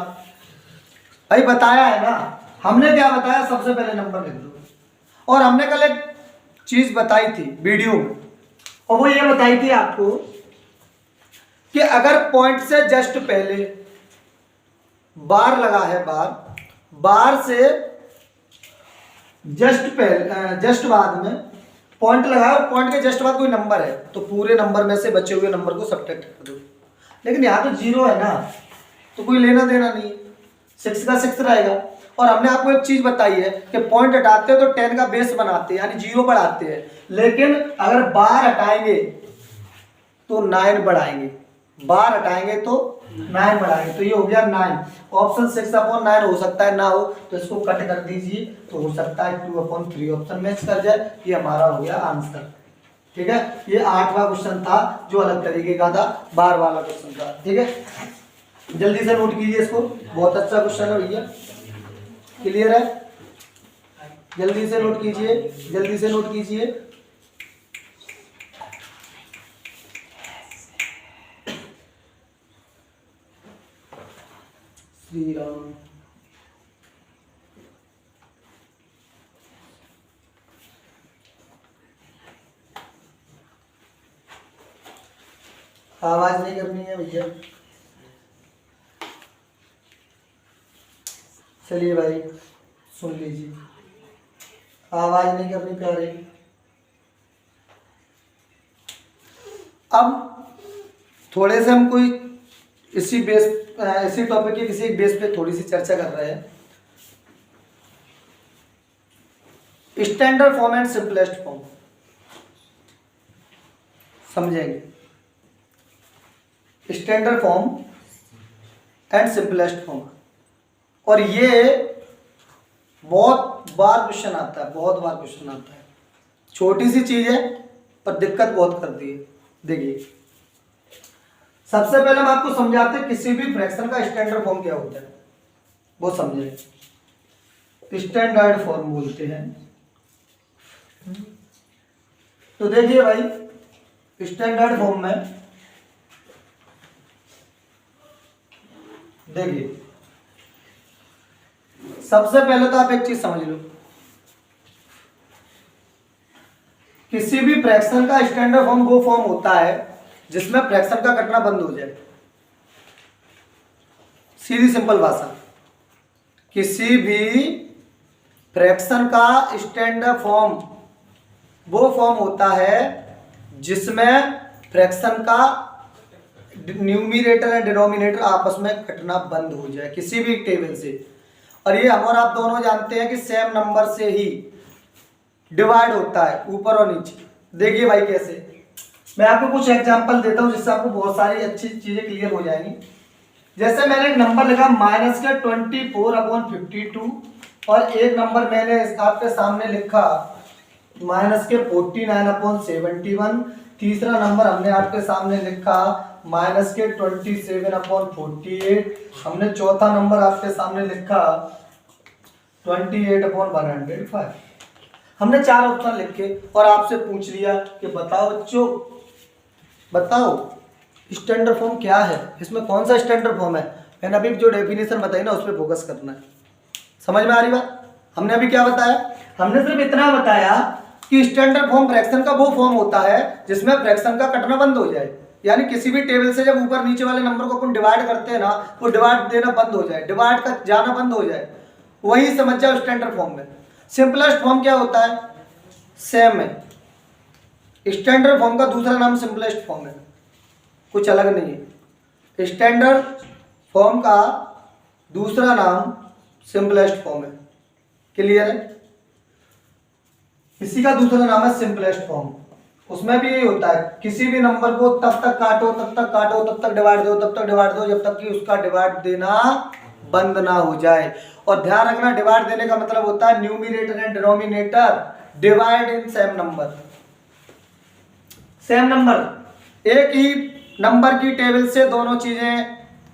भाई बताया है ना, हमने क्या बताया? सबसे पहले नंबर लिख दो। और हमने कल एक चीज बताई थी वीडियो में, और वो ये बताई थी आपको कि अगर पॉइंट से जस्ट पहले बार लगा है, बार से जस्ट बाद में पॉइंट लगा है और पॉइंट के जस्ट बाद कोई नंबर है, तो पूरे नंबर में से बचे हुए नंबर को सब्ट्रैक्ट कर दो। लेकिन यहाँ तो 0 है ना, तो कोई लेना देना नहीं, 6 का 6 रहेगा। और हमने आपको एक चीज बताई है कि पॉइंट हटाते हैं तो 10 का बेस बनाते हैं, यानी 0 बढ़ाते हैं, लेकिन अगर बार हटाएंगे तो 9 बढ़ाएंगे, बार हटाएंगे तो 9 बढ़ाएंगे, तो ये हो गया 9। ऑप्शन 6/9 हो सकता है ना हो, तो इसको कट कर दीजिए, तो हो सकता है 2/3 ऑप्शन मैच कर जाए। ये हमारा हो गया आंसर। ठीक है, ये 8वां क्वेश्चन था जो अलग तरीके का था, बार वाला क्वेश्चन था। ठीक है, जल्दी से नोट कीजिए इसको, बहुत अच्छा क्वेश्चन है भैया। क्लियर है? जल्दी से नोट कीजिए, जल्दी से नोट कीजिए। श्री राम। आवाज नहीं करनी है भैया। चलिए भाई सुन लीजिए, आवाज नहीं करनी प्यारे। अब थोड़े से हम कोई इसी टॉपिक के किसी एक बेस पे थोड़ी सी चर्चा कर रहे हैं। Standard form and simplest form समझेंगे। Standard form and simplest form, और ये बहुत बार क्वेश्चन आता है, बहुत बार क्वेश्चन आता है। छोटी सी चीज है पर दिक्कत बहुत करती है। देखिए सबसे पहले हम आपको समझाते हैं किसी भी फ्रैक्शन का स्टैंडर्ड फॉर्म क्या होता है, वो समझे। स्टैंडर्ड फॉर्म बोलते हैं, तो देखिए भाई स्टैंडर्ड फॉर्म में देखिए सबसे पहले तो आप एक चीज समझ लो, किसी भी फ्रैक्शन का स्टैंडर्ड फॉर्म वो फॉर्म होता है जिसमें फ्रैक्शन का कटना बंद हो जाए। सीधी सिंपल भाषा, किसी भी फ्रैक्शन का स्टैंडर्ड फॉर्म वो फॉर्म होता है जिसमें फ्रैक्शन का न्यूमिनेटर एंड डिनोमिनेटर आपस में कटना बंद हो जाए किसी भी टेबल से। और ये हम और आप दोनों जानते हैं कि सेम नंबर से ही डिवाइड होता है ऊपर और नीचे। देखिए भाई कैसे, मैं आपको कुछ एग्जांपल देता हूं जिससे आपको बहुत सारी अच्छी चीजें क्लियर हो जाएंगी। जैसे मैंने एक नंबर लिखा -24/52 और एक नंबर मैंने आपके सामने लिखा -49/71। तीसरा नंबर हमने आपके सामने लिखा -27/48। हमने चौथा नंबर आपके सामने लिखा 28/105। हमने 4 ऑप्शन लिखे और आपसे पूछ लिया कि बताओ बच्चों, बताओ स्टैंडर्ड फॉर्म क्या है, इसमें कौन सा स्टैंडर्ड फॉर्म है। मैंने अभी जो डेफिनेशन बताई ना उस पर फोकस करना है। समझ में आ रही बात? हमने अभी क्या बताया, हमने सिर्फ इतना बताया कि स्टैंडर्ड फॉर्म फ्रैक्शन का वो फॉर्म होता है जिसमें फ्रैक्शन का कटना बंद हो जाए, यानी किसी भी टेबल से जब ऊपर नीचे वाले नंबर को अपन डिवाइड करते हैं ना, वो डिवाइड देना बंद हो जाए, डिवाइड का जाना बंद हो जाए, वही समझ जाओ स्टैंडर्ड फॉर्म में। सिंपलेस्ट फॉर्म क्या होता है, सेम है। स्टैंडर्ड फॉर्म का दूसरा नाम सिंपलेस्ट फॉर्म है, कुछ अलग नहीं है। स्टैंडर्ड फॉर्म का दूसरा नाम सिंपलेस्ट फॉर्म है। क्लियर है? इसी का दूसरा नाम है सिंपलेस्ट फॉर्म। उसमें भी यही होता है, किसी भी नंबर को तब तक काटो, तब तक काटो, तब तक डिवाइड दो, तब तक डिवाइड दो, जब तक कि उसका डिवाइड देना बंद ना हो जाए। और ध्यान रखना, डिवाइड देने का मतलब होता है numerator and denominator divide in same number. Same number, एक ही नंबर की टेबल से दोनों चीजें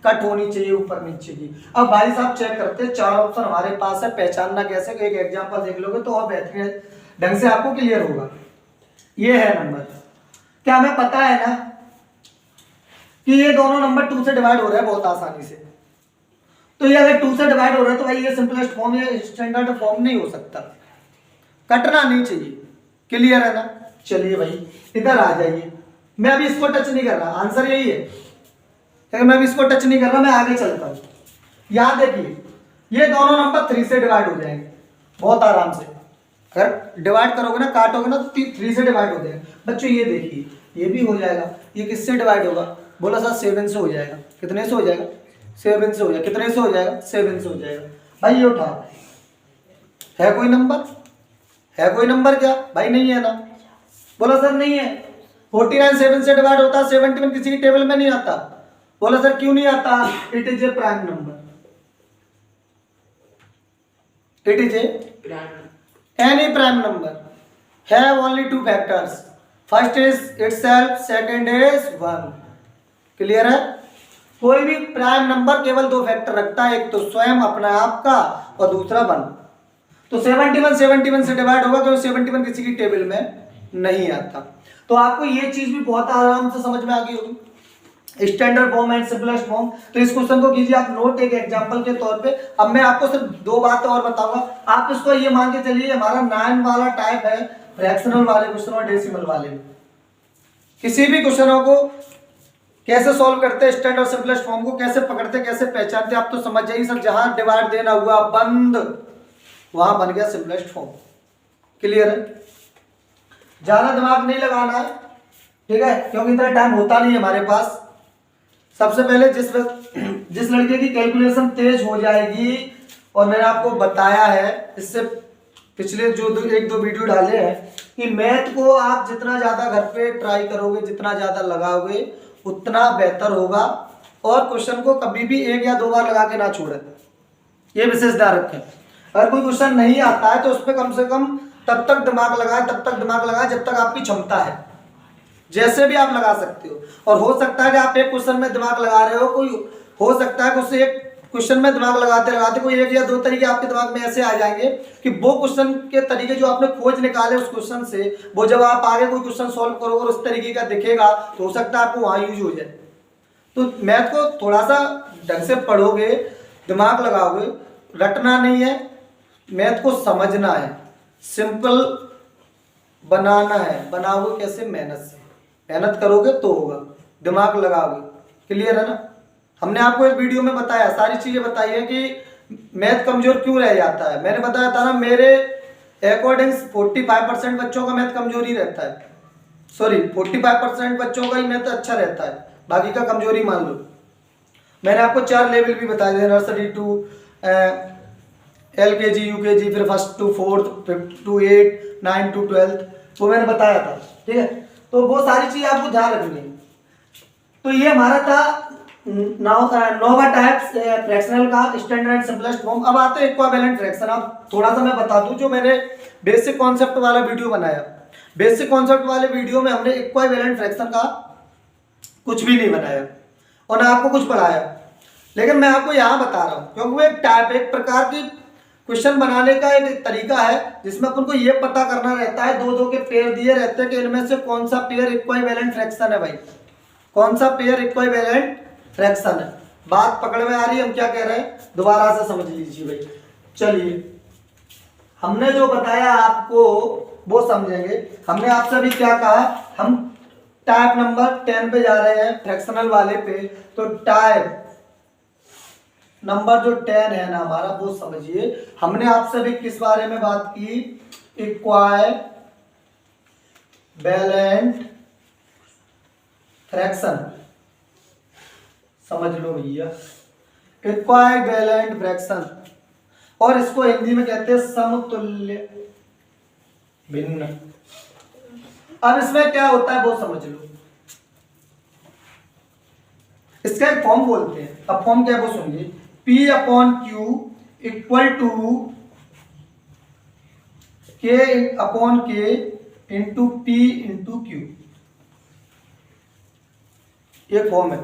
कट होनी चाहिए ऊपर नीचे की। अब भाई साहब चेक करते हैं, 4 ऑप्शन हमारे पास है, पहचानना कैसे, एक एग्जांपल देख लोगे तो और बेहतरीन ढंग से आपको क्लियर होगा। ये है नंबर, क्या हमें पता है ना कि ये दोनों नंबर 2 से डिवाइड हो रहे हैं बहुत आसानी से। तो ये अगर 2 से डिवाइड हो रहा है तो भाई ये सिंपलेस्ट फॉर्म या स्टैंडर्ड फॉर्म नहीं हो सकता, कटना नहीं चाहिए। क्लियर है ना? चलिए भाई इधर आ जाइए, मैं अभी इसको टच नहीं कर रहा, आंसर यही है, लेकिन मैं अभी इसको टच नहीं कर रहा, मैं आगे चलता हूं। यहां देखिए, ये दोनों नंबर 3 से डिवाइड हो जाएंगे बहुत आराम से। अगर डिवाइड करोगे ना, काटोगे ना, तो 3 से डिवाइड हो जाएगा। बच्चों ये देखिए, ये भी हो जाएगा। ये किससे डिवाइड होगा? बोला सर 7 से हो जाएगा। कितने से हो जाएगा? 7 से हो जाएगा। कितने से हो जाएगा? 7 से हो जाएगा। भाई ये उठाओ, है कोई नंबर? है कोई नंबर क्या? भाई नहीं है ना। बोला सर नहीं है। 49 7 से डिवाइड होता है, 71 किसी की टेबल में नहीं आता। बोला सर क्यों नहीं आता? It is a prime number. It is a any prime number have only 2 factors, first is itself, second is 1। Clear है? कोई भी प्राइम नंबर केवल 2 फैक्टर रखता है, एक तो स्वयं अपना आप का और दूसरा 1। तो 71 से डिवाइड होगा क्योंकि 71 किसी की टेबल में नहीं आता। तो आपको ये चीज भी बहुत आराम से समझ में आ गई होगी, standard form and simplest form. तो इस क्वेश्चन को कीजिए आप नोट एक एग्जांपल के तौर पे। अब मैं आपको सिर्फ 2 बातें और बताऊंगा, आप इसको ये मान के चलिए हमारा 9 वाला टाइप है फ्रैक्शनल वाले क्वेश्चन और डेसिमल वाले। किसी भी क्वेश्चनों को कैसे सॉल्व करते हैं, स्टैंडर्ड और सिंपलेस्ट फॉर्म को कैसे पकड़ते, कैसे पहचानते, आप तो समझ जाइए सर। जहां डिवाइड देना हुआ बंद, वहां बन गया सिंपलेस्ट फॉर्म। क्लियर है? ज्यादा दिमाग नहीं लगाना है, ठीक है, क्योंकि इतना टाइम होता नहीं है हमारे पास। सबसे पहले जिस लड़के की कैलकुलेशन तेज हो जाएगी, और मैंने आपको बताया है इससे पिछले जो 1-2 वीडियो डाले हैं कि मैथ को आप जितना ज्यादा घर पे ट्राई करोगे, जितना ज्यादा लगाओगे उतना बेहतर होगा। और क्वेश्चन को कभी भी 1 या 2 बार लगा के ना छोड़े, ये विशेष ध्यान रखें। अगर कोई क्वेश्चन नहीं आता है तो उस पर कम से कम तब तक दिमाग लगाए जब तक आपकी क्षमता है, जैसे भी आप लगा सकते हो। और हो सकता है कि आप एक क्वेश्चन में दिमाग लगा रहे हो, कोई हो सकता है कि उससे एक क्वेश्चन में दिमाग लगाते लगाते कोई 1 या 2 तरीके आपके दिमाग में ऐसे आ जाएंगे कि वो क्वेश्चन के तरीके जो आपने खोज निकाले उस क्वेश्चन से, वो जब आप आगे कोई क्वेश्चन सॉल्व करोगे और उस तरीके का दिखेगा तो हो सकता है आपको वहां यूज हो जाए। तो मैथ को थोड़ा सा ढंग से पढ़ोगे, दिमाग लगाओगे, रटना नहीं है, मैथ को समझना है, सिंपल बनाना है। बनाओगे कैसे? मेहनत से। मेहनत करोगे तो होगा, दिमाग लगाओगे। क्लियर है ना? हमने आपको एक वीडियो में बताया, सारी चीजें बताई है कि मैथ कमजोर क्यों रह जाता है। मैंने बताया था ना, मेरे अकॉर्डिंग 45% बच्चों का मैथ कमजोर ही रहता है। सॉरी 45% बच्चों का ही मैथ अच्छा रहता है, बाकी का कमजोरी मान लो। मैंने आपको 4 लेवल भी बताए थे, नर्सरी टू LKG UKG, फिर first to fourth, fifth to 8, 9 to 12, वो मैंने बताया था। ठीक है, तो वो सारी चीज़ आपको ध्यान रखनी है। तो ये हमारा था नोवा टाइप्स फ्रैक्शनल का स्टैंडर्ड एंड सिंपलेस्ट फॉर्म। अब आते हैं इक्विवेलेंट फ्रैक्शन। अब थोड़ा सा मैं बता दूं, जो मैंने बेसिक कॉन्सेप्ट वाला वीडियो बनाया, बेसिक कॉन्सेप्ट वाले वीडियो में हमने इक्विवेलेंट फ्रैक्शन का कुछ भी नहीं बनाया और ना आपको कुछ पढ़ाया, लेकिन मैं आपको यहाँ बता रहा हूँ क्योंकि वो एक टाइप, एक प्रकार की क्वेश्चन बनाने का एक तरीका है जिसमें अपन को ये पता करना रहता है, दो दो के पेयर दिए रहते हैं कि इनमें से कौन सा पेयर इक्विवेलेंट फ्रैक्शन है भाई, कौन सा पेयर इक्विवेलेंट फ्रैक्शन है। बात पकड़ में आ रही है, हम क्या कह रहे हैं दोबारा से समझ लीजिए भाई। चलिए, हमने जो बताया आपको वो समझेंगे। हमने आपसे अभी क्या कहा, हम टाइप नंबर 10 पे जा रहे हैं, फ्रैक्शनल वाले पे। तो टाइप नंबर जो 10 है ना हमारा, वो समझिए। हमने आपसे भी किस बारे में बात की, इक्विवेलेंट फ्रैक्शन। समझ लो भैया, इक्विवेलेंट फ्रैक्शन, और इसको हिंदी में कहते हैं समतुल्य भिन्न। अब इसमें क्या होता है वो समझ लो। इसका एक फॉर्म बोलते हैं। अब फॉर्म क्या है वो सुनिए, P/Q equal to K/K into P into Q, ये फॉर्म है।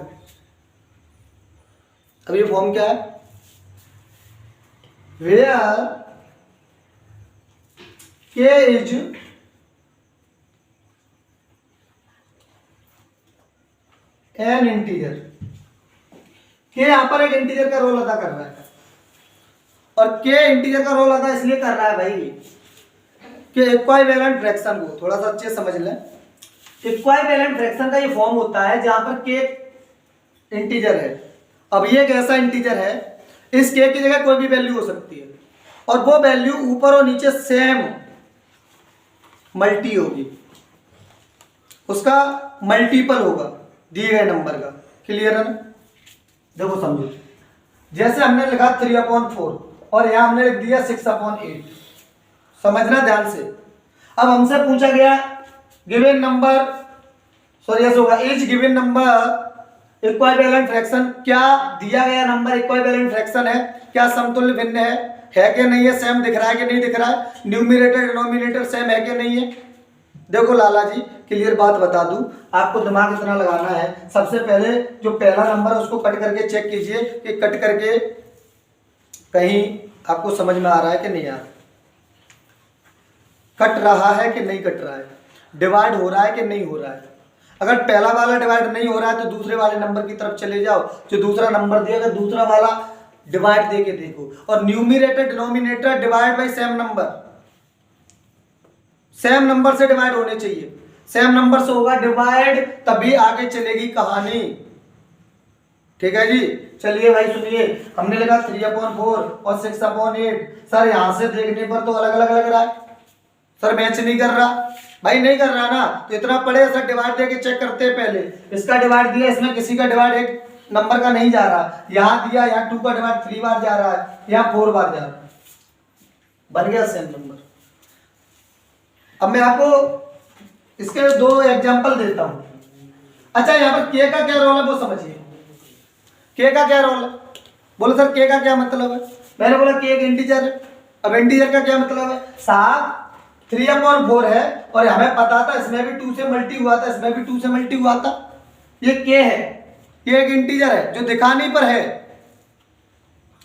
अब ये फॉर्म क्या है, where K is an integer. K यहां पर एक इंटीजर का रोल अदा कर रहा है, और K इंटीजर का रोल अदा इसलिए कर रहा है भाई कि इक्विवेलेंट फ्रैक्शन को थोड़ा सा अच्छे समझ लें। इक्विवेलेंट फ्रैक्शन का ये फॉर्म होता है जहां पर K इंटीजर है। अब ये एक ऐसा इंटीजर है, इस K की जगह कोई भी वैल्यू हो सकती है, और वो वैल्यू ऊपर और नीचे सेम मल्टी होगी, उसका मल्टीपल होगा दिए गए नंबर का। क्लियर है ना? देखो समझो, जैसे हमने लिखा 3/4 और यहां हमने लिख दिया 6/8। समझना ध्यान से। अब हमसे पूछा गया गिवन नंबर, सॉरी ऐसा होगा, is given number equivalent fraction. क्या दिया गया नंबर इक्विवेलेंट फ्रैक्शन है, क्या समतुल्य भिन्न है कि नहीं है, सेम दिख रहा है कि नहीं दिख रहा है, न्यूमरेटर डिनोमिनेटर सेम है कि नहीं है। देखो लाला जी, क्लियर बात बता दूं, आपको दिमाग इतना लगाना है। सबसे पहले जो पहला नंबर है उसको कट करके चेक कीजिए कि कट करके कहीं आपको समझ में आ रहा है कि नहीं आ रहा, कट रहा है कि नहीं कट रहा है, डिवाइड हो रहा है कि नहीं हो रहा है। अगर पहला वाला डिवाइड नहीं हो रहा है तो दूसरे वाले नंबर की तरफ चले जाओ, जो दूसरा नंबर दिया अगर दूसरा वाला डिवाइड दे के देखो। और numerator denominator divide by same number, same number से डिवाइड होने चाहिए, सेम नंबर से होगा डिवाइड, तभी आगे चलेगी कहानी। ठीक है जी। चलिए भाई सुनिए, हमने लिखा 3/4 और 6/8। सर यहां से देखने पर तो अलग अलग लग रहा है, सर मैच नहीं कर रहा। भाई नहीं कर रहा ना, तो इतना पढ़े सर डिवाइड दे के चेक करते हैं पहले। इसका डिवाइड दिया, इसमें किसी का डिवाइड एक नंबर का नहीं जा रहा, यहाँ दिया, यहाँ 2 का डिवाइड 3 बार जा रहा है, यहाँ 4 बार जा रहा है, बन गया सेम नंबर। अब मैं आपको इसके 2 एग्जांपल देता हूं। अच्छा, यहाँ पर K का क्या रोल है वो समझिए। K का क्या रोल है, बोलो सर K का क्या मतलब है। मैंने बोला K एक इंटीजर है। अब इंटीजर का क्या मतलब है, साहब 3/4 है और हमें पता था इसमें भी 2 से मल्टी हुआ था, इसमें भी 2 से मल्टी हुआ था। ये K है, ये एक इंटीजर है जो दिखाने पर है,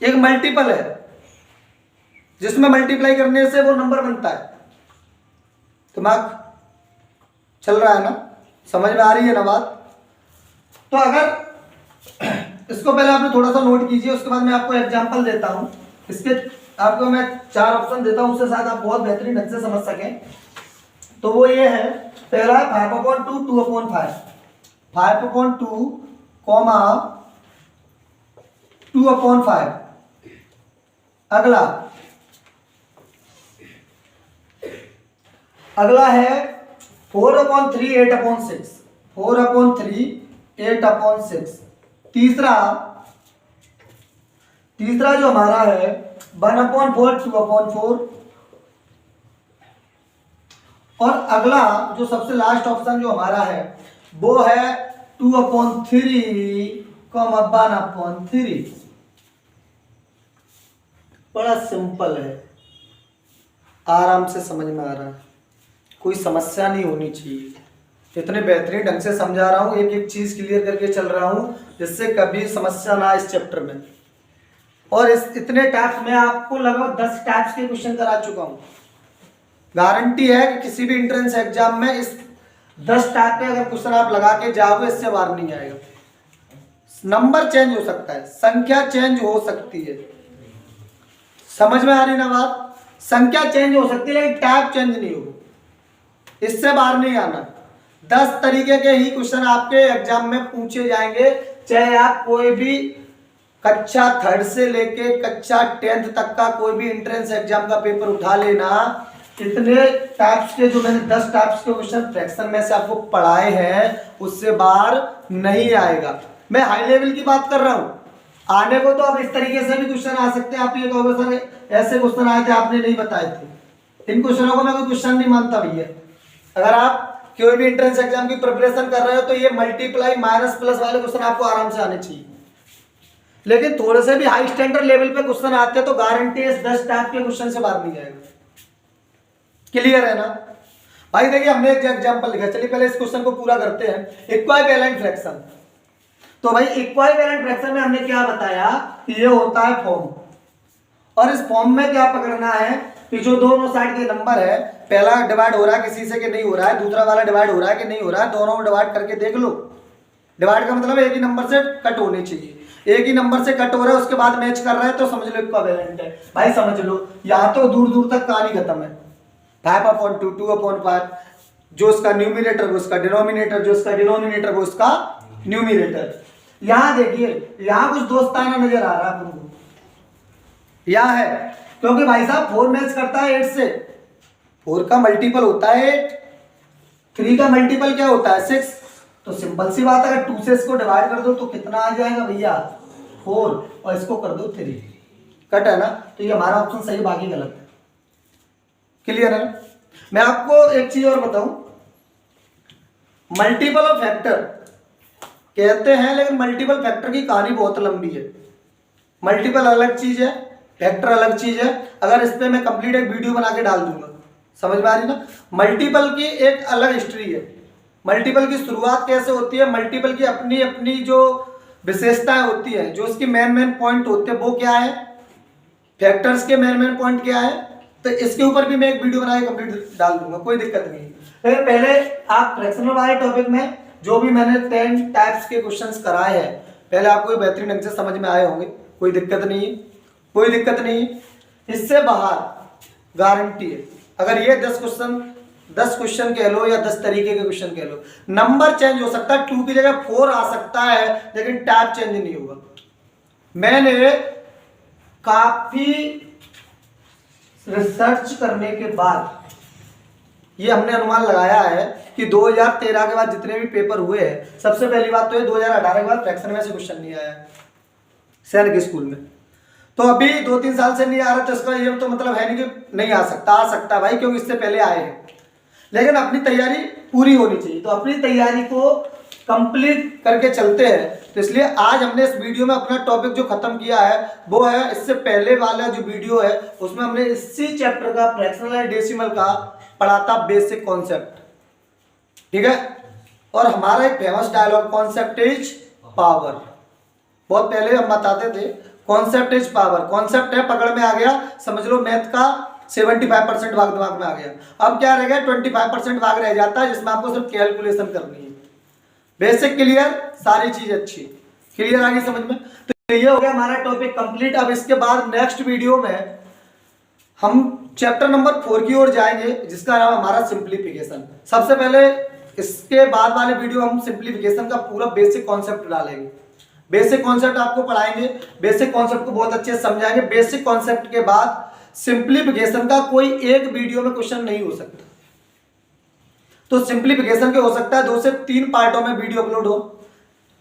एक मल्टीपल है जिसमें मल्टीप्लाई करने से वो नंबर बनता है। दिमाग चल रहा है ना, समझ में आ रही है ना बात। तो अगर इसको पहले आपने थोड़ा सा नोट कीजिए, उसके बाद मैं आपको एग्जांपल देता हूं। इसके आपको मैं 4 ऑप्शन देता हूं, उससे शायद आप बहुत बेहतरीन ढंग से समझ सकें। तो वो ये है, पहला है 5/2 2/5, 5/2 कॉमा 2/5। अगला है 4/3 8/6, 4/3 8/6। तीसरा जो हमारा है 1/4 2/4। और अगला जो सबसे लास्ट ऑप्शन जो हमारा है वो है 2/3, 1/3। बड़ा सिंपल है, आराम से समझ में आ रहा है, कोई समस्या नहीं होनी चाहिए। इतने बेहतरीन ढंग से समझा रहा हूँ, एक एक चीज क्लियर करके चल रहा हूँ जिससे कभी समस्या ना इस चैप्टर में। और इस इतने टाइप्स में आपको लगभग 10 टाइप्स के क्वेश्चन करा चुका हूँ। गारंटी है कि किसी भी एंट्रेंस एग्जाम में इस 10 टाइप पे अगर क्वेश्चन आप लगा के जाओगे इससे बाहर नहीं आएगा। नंबर चेंज हो सकता है, संख्या चेंज हो सकती है, समझ में आ रही ना बात? संख्या चेंज हो सकती है लेकिन टाइप चेंज नहीं होगी, इससे बाहर नहीं आना। 10 तरीके के ही क्वेश्चन आपके एग्जाम में पूछे जाएंगे, चाहे आप कोई भी कक्षा 3rd से लेके कक्षा 10th तक का कोई भी एंट्रेंस एग्जाम का पेपर उठा लेना। इतने टाइप्स के जो मैंने 10 टाइप्स के क्वेश्चन फ्रैक्शन में से आपको पढ़ाए हैं उससे बाहर नहीं आएगा। मैं हाई लेवल की बात कर रहा हूं, आने को तो अब इस तरीके से भी क्वेश्चन आ सकते हैं। आप ये कहोगे सर ऐसे क्वेश्चन आए थे आपने नहीं बताए थे, इन क्वेश्चनों को मैं कोई क्वेश्चन नहीं मानता भैया। अगर आप कोई भी एंट्रेंस एग्जाम की प्रिपरेशन कर रहे हो तो ये मल्टीप्लाई माइनस प्लस वाले क्वेश्चन आपको आराम से आने चाहिए। लेकिन थोड़े से भी हाई स्टैंडर्ड लेवल पे क्वेश्चन आते हैं तो गारंटी इस 10 टाइप के क्वेश्चन से बाहर नहीं जाएगा। क्लियर है ना भाई? देखिए हमने एक एग्जांपल लिखा, चलिए पहले इस क्वेश्चन को पूरा करते हैं। Equivalent fraction. तो भाई इक्विवेलेंट फ्रैक्शन में हमने क्या बताया कि ये होता है फॉर्म, और इस फॉर्म में क्या पकड़ना है कि जो दोनों साइड के नंबर है, पहला डिवाइड हो रहा है किसी से कि नहीं हो रहा है, दूसरा वाला डिवाइड हो रहा है कि नहीं हो रहा है, दोनों को डिवाइड करके देख लो। डिवाइड का मतलब एक ही नंबर से कट होने चाहिए, एक ही नंबर से कट हो रहा है उसके बाद मैच कर रहा है तो समझ लो इक्विवेलेंट है। भाई समझ लो यहाँ तो दूर दूर तक कहानी खत्म है। 5/2 2/5, जो उसका न्यूमिनेटर वो उसका डिनोमिनेटर, जो उसका डिनोमिनेटर वो उसका न्यूमिनेटर। यहां देखिए यहां कुछ दोस्ताना नजर आ रहा है आपको, यहां है क्योंकि भाई साहब 4 मैच करता है 8 से, 4 का मल्टीपल होता है 8, 3 का मल्टीपल क्या होता है 6। तो सिंपल सी बात है, अगर 2 से इसको डिवाइड कर दो तो कितना आ जाएगा भैया 4, और इसको कर दो 3, कट है ना। तो ये हमारा ऑप्शन सही, बाकी गलत है। क्लियर है ना? मैं आपको एक चीज और बताऊं, मल्टीपल ऑफ फैक्टर कहते हैं लेकिन मल्टीपल फैक्टर की कहानी बहुत लंबी है। मल्टीपल अलग चीज है, फैक्टर अलग चीज है। अगर इस पे मैं कंप्लीट एक वीडियो बना के डाल दूंगा, समझ में आ रही ना? मल्टीपल की एक अलग हिस्ट्री है, मल्टीपल की शुरुआत कैसे होती है, मल्टीपल की अपनी अपनी जो विशेषताएं होती है, जो उसकी मेन पॉइंट होते हैं वो क्या है, फैक्टर्स के मेन पॉइंट क्या है, तो इसके ऊपर भी मैं एक वीडियो बना के कंप्लीट डाल दूंगा, कोई दिक्कत नहीं। लेकिन पहले आप फ्रैक्शनल वाले टॉपिक में जो भी मैंने 10 टाइप्स के क्वेश्चंस कराए हैं, पहले आपको बेहतरीन ढंग से समझ में आए होंगे, कोई दिक्कत नहीं है, कोई दिक्कत नहीं है। इससे बाहर गारंटी है, अगर ये 10 क्वेश्चन कह लो या 10 तरीके के क्वेश्चन कह लो, नंबर चेंज हो सकता है, 2 की जगह 4 आ सकता है लेकिन टाइप चेंज नहीं होगा। मैंने काफी रिसर्च करने के बाद ये हमने अनुमान लगाया है कि 2013 के बाद जितने भी पेपर हुए हैं, सबसे पहली बात तो ये 2018 के बाद फ्रैक्शन में से क्वेश्चन नहीं आया सैनिक स्कूल में। तो अभी 2-3 साल से नहीं आ रहा तो इसका ये तो मतलब है नहीं कि नहीं आ सकता, आ सकता है भाई, क्योंकि इससे पहले आए हैं। लेकिन अपनी तैयारी पूरी होनी चाहिए, तो अपनी तैयारी को कंप्लीट करके चलते हैं। तो इसलिए आज हमने इस वीडियो में अपना टॉपिक जो खत्म किया है वो है, इससे पहले वाला जो वीडियो है उसमें हमने इसी चैप्टर का फ्रैक्शनल एंड डेसिमल का पढ़ा था बेसिक कॉन्सेप्ट, ठीक है। और हमारा एक famous dialogue, concept is power, बहुत पहले हम बताते थे कॉन्सेप्ट इज पावर। कॉन्सेप्ट है, पकड़ में आ गया, समझ लो मैथ का 75% भाग दिमाग में आ गया। अब क्या रह गया, 25% भाग रह जाता है जिसमें आपको सिर्फ कैलकुलेशन करनी है। बेसिक क्लियर, सारी चीज अच्छी क्लियर आ गई समझ में। तो ये हो गया हमारा टॉपिक कंप्लीट। अब इसके बाद नेक्स्ट वीडियो में हम चैप्टर नंबर 4 की ओर जाएंगे जिसका नाम हमारा सिंप्लीफिकेशन। सबसे पहले इसके बाद वाले वीडियो हम सिंप्लीफिकेशन का पूरा बेसिक कॉन्सेप्ट डालेंगे, बेसिक कॉन्सेप्ट आपको पढ़ाएंगे, बेसिक कॉन्सेप्ट को बहुत अच्छे से समझाएंगे। बेसिक कॉन्सेप्ट के बाद सिंप्लीफिकेशन का कोई एक वीडियो में क्वेश्चन नहीं हो सकता, तो सिंप्लीफिकेशन के हो सकता है 2 से 3 पार्टों में वीडियो अपलोड हो।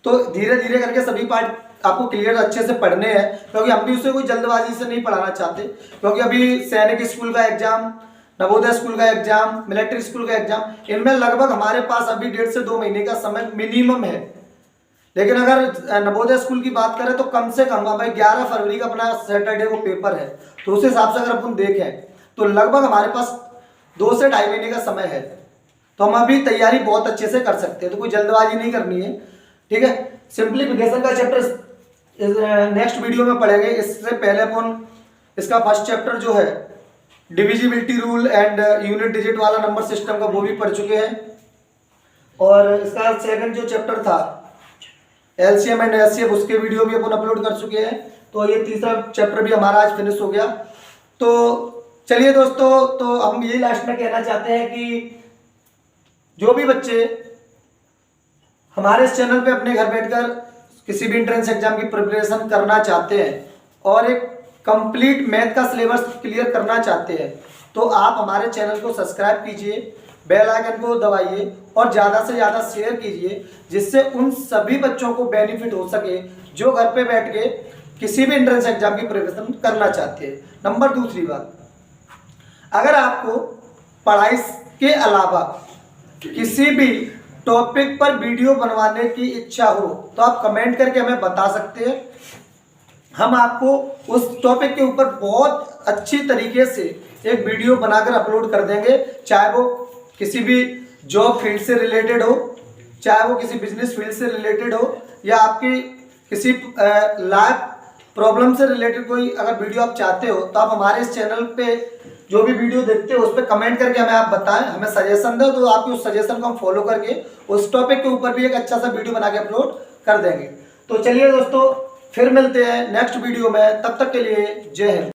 तो धीरे धीरे करके सभी पार्ट आपको क्लियर अच्छे से पढ़ने हैं, क्योंकि हम भी उसे कोई जल्दबाजी से नहीं पढ़ाना चाहते, क्योंकि अभी सैनिक स्कूल का एग्जाम, नवोदय स्कूल का एग्जाम, मिलिट्री स्कूल का एग्जाम, इनमें लगभग हमारे पास अभी 1.5 से 2 महीने का समय मिनिमम है। लेकिन अगर नवोदय स्कूल की बात करें तो कम से कम भाई 11 फरवरी का अपना सैटरडे को पेपर है, तो उस हिसाब से अगर अपन देखें तो लगभग हमारे पास 2 से 2.5 महीने का समय है। तो हम अभी तैयारी बहुत अच्छे से कर सकते हैं, तो कोई जल्दबाजी नहीं करनी है, ठीक है। सिंप्लीफिकेशन का चैप्टर नेक्स्ट वीडियो में पढ़ेंगे। इससे पहले अपन इसका फर्स्ट चैप्टर जो है divisibility rule and unit digit वाला नंबर सिस्टम का, वो भी पढ़ चुके हैं। और इसका सेकंड जो चैप्टर था एलसीएम एंड एचसीएफ, उसके वीडियो भी अपन अपलोड कर चुके हैं। तो ये तीसरा चैप्टर भी हमारा आज फिनिश हो गया। तो चलिए दोस्तों, तो हम यही लास्ट में कहना चाहते हैं कि जो भी बच्चे हमारे इस चैनल पे अपने घर बैठकर किसी भी एंट्रेंस एग्जाम की प्रिपरेशन करना चाहते हैं और एक कंप्लीट मैथ का सिलेबस क्लियर करना चाहते हैं, तो आप हमारे चैनल को सब्सक्राइब कीजिए, बेल आइकन को दबाइए और ज़्यादा से ज़्यादा शेयर कीजिए, जिससे उन सभी बच्चों को बेनिफिट हो सके जो घर पे बैठ के किसी भी एंट्रेंस एग्जाम की प्रिपरेशन करना चाहते हैं। नंबर दूसरी बात, अगर आपको पढ़ाई के अलावा किसी भी टॉपिक पर वीडियो बनवाने की इच्छा हो तो आप कमेंट करके हमें बता सकते हैं। हम आपको उस टॉपिक के ऊपर बहुत अच्छी तरीके से एक वीडियो बनाकर अपलोड कर देंगे, चाहे वो किसी भी जॉब फील्ड से रिलेटेड हो, चाहे वो किसी बिजनेस फील्ड से रिलेटेड हो, या आपकी किसी लाइफ प्रॉब्लम से रिलेटेड कोई अगर वीडियो आप चाहते हो, तो आप हमारे इस चैनल पे जो भी वीडियो देखते हो उस पर कमेंट करके हमें आप बताएं, हमें सजेशन दो, तो आपकी उस सजेशन को हम फॉलो करके उस टॉपिक के ऊपर भी एक अच्छा सा वीडियो बना के अपलोड कर देंगे। तो चलिए दोस्तों, फिर मिलते हैं नेक्स्ट वीडियो में, तब तक के लिए जय हिंद।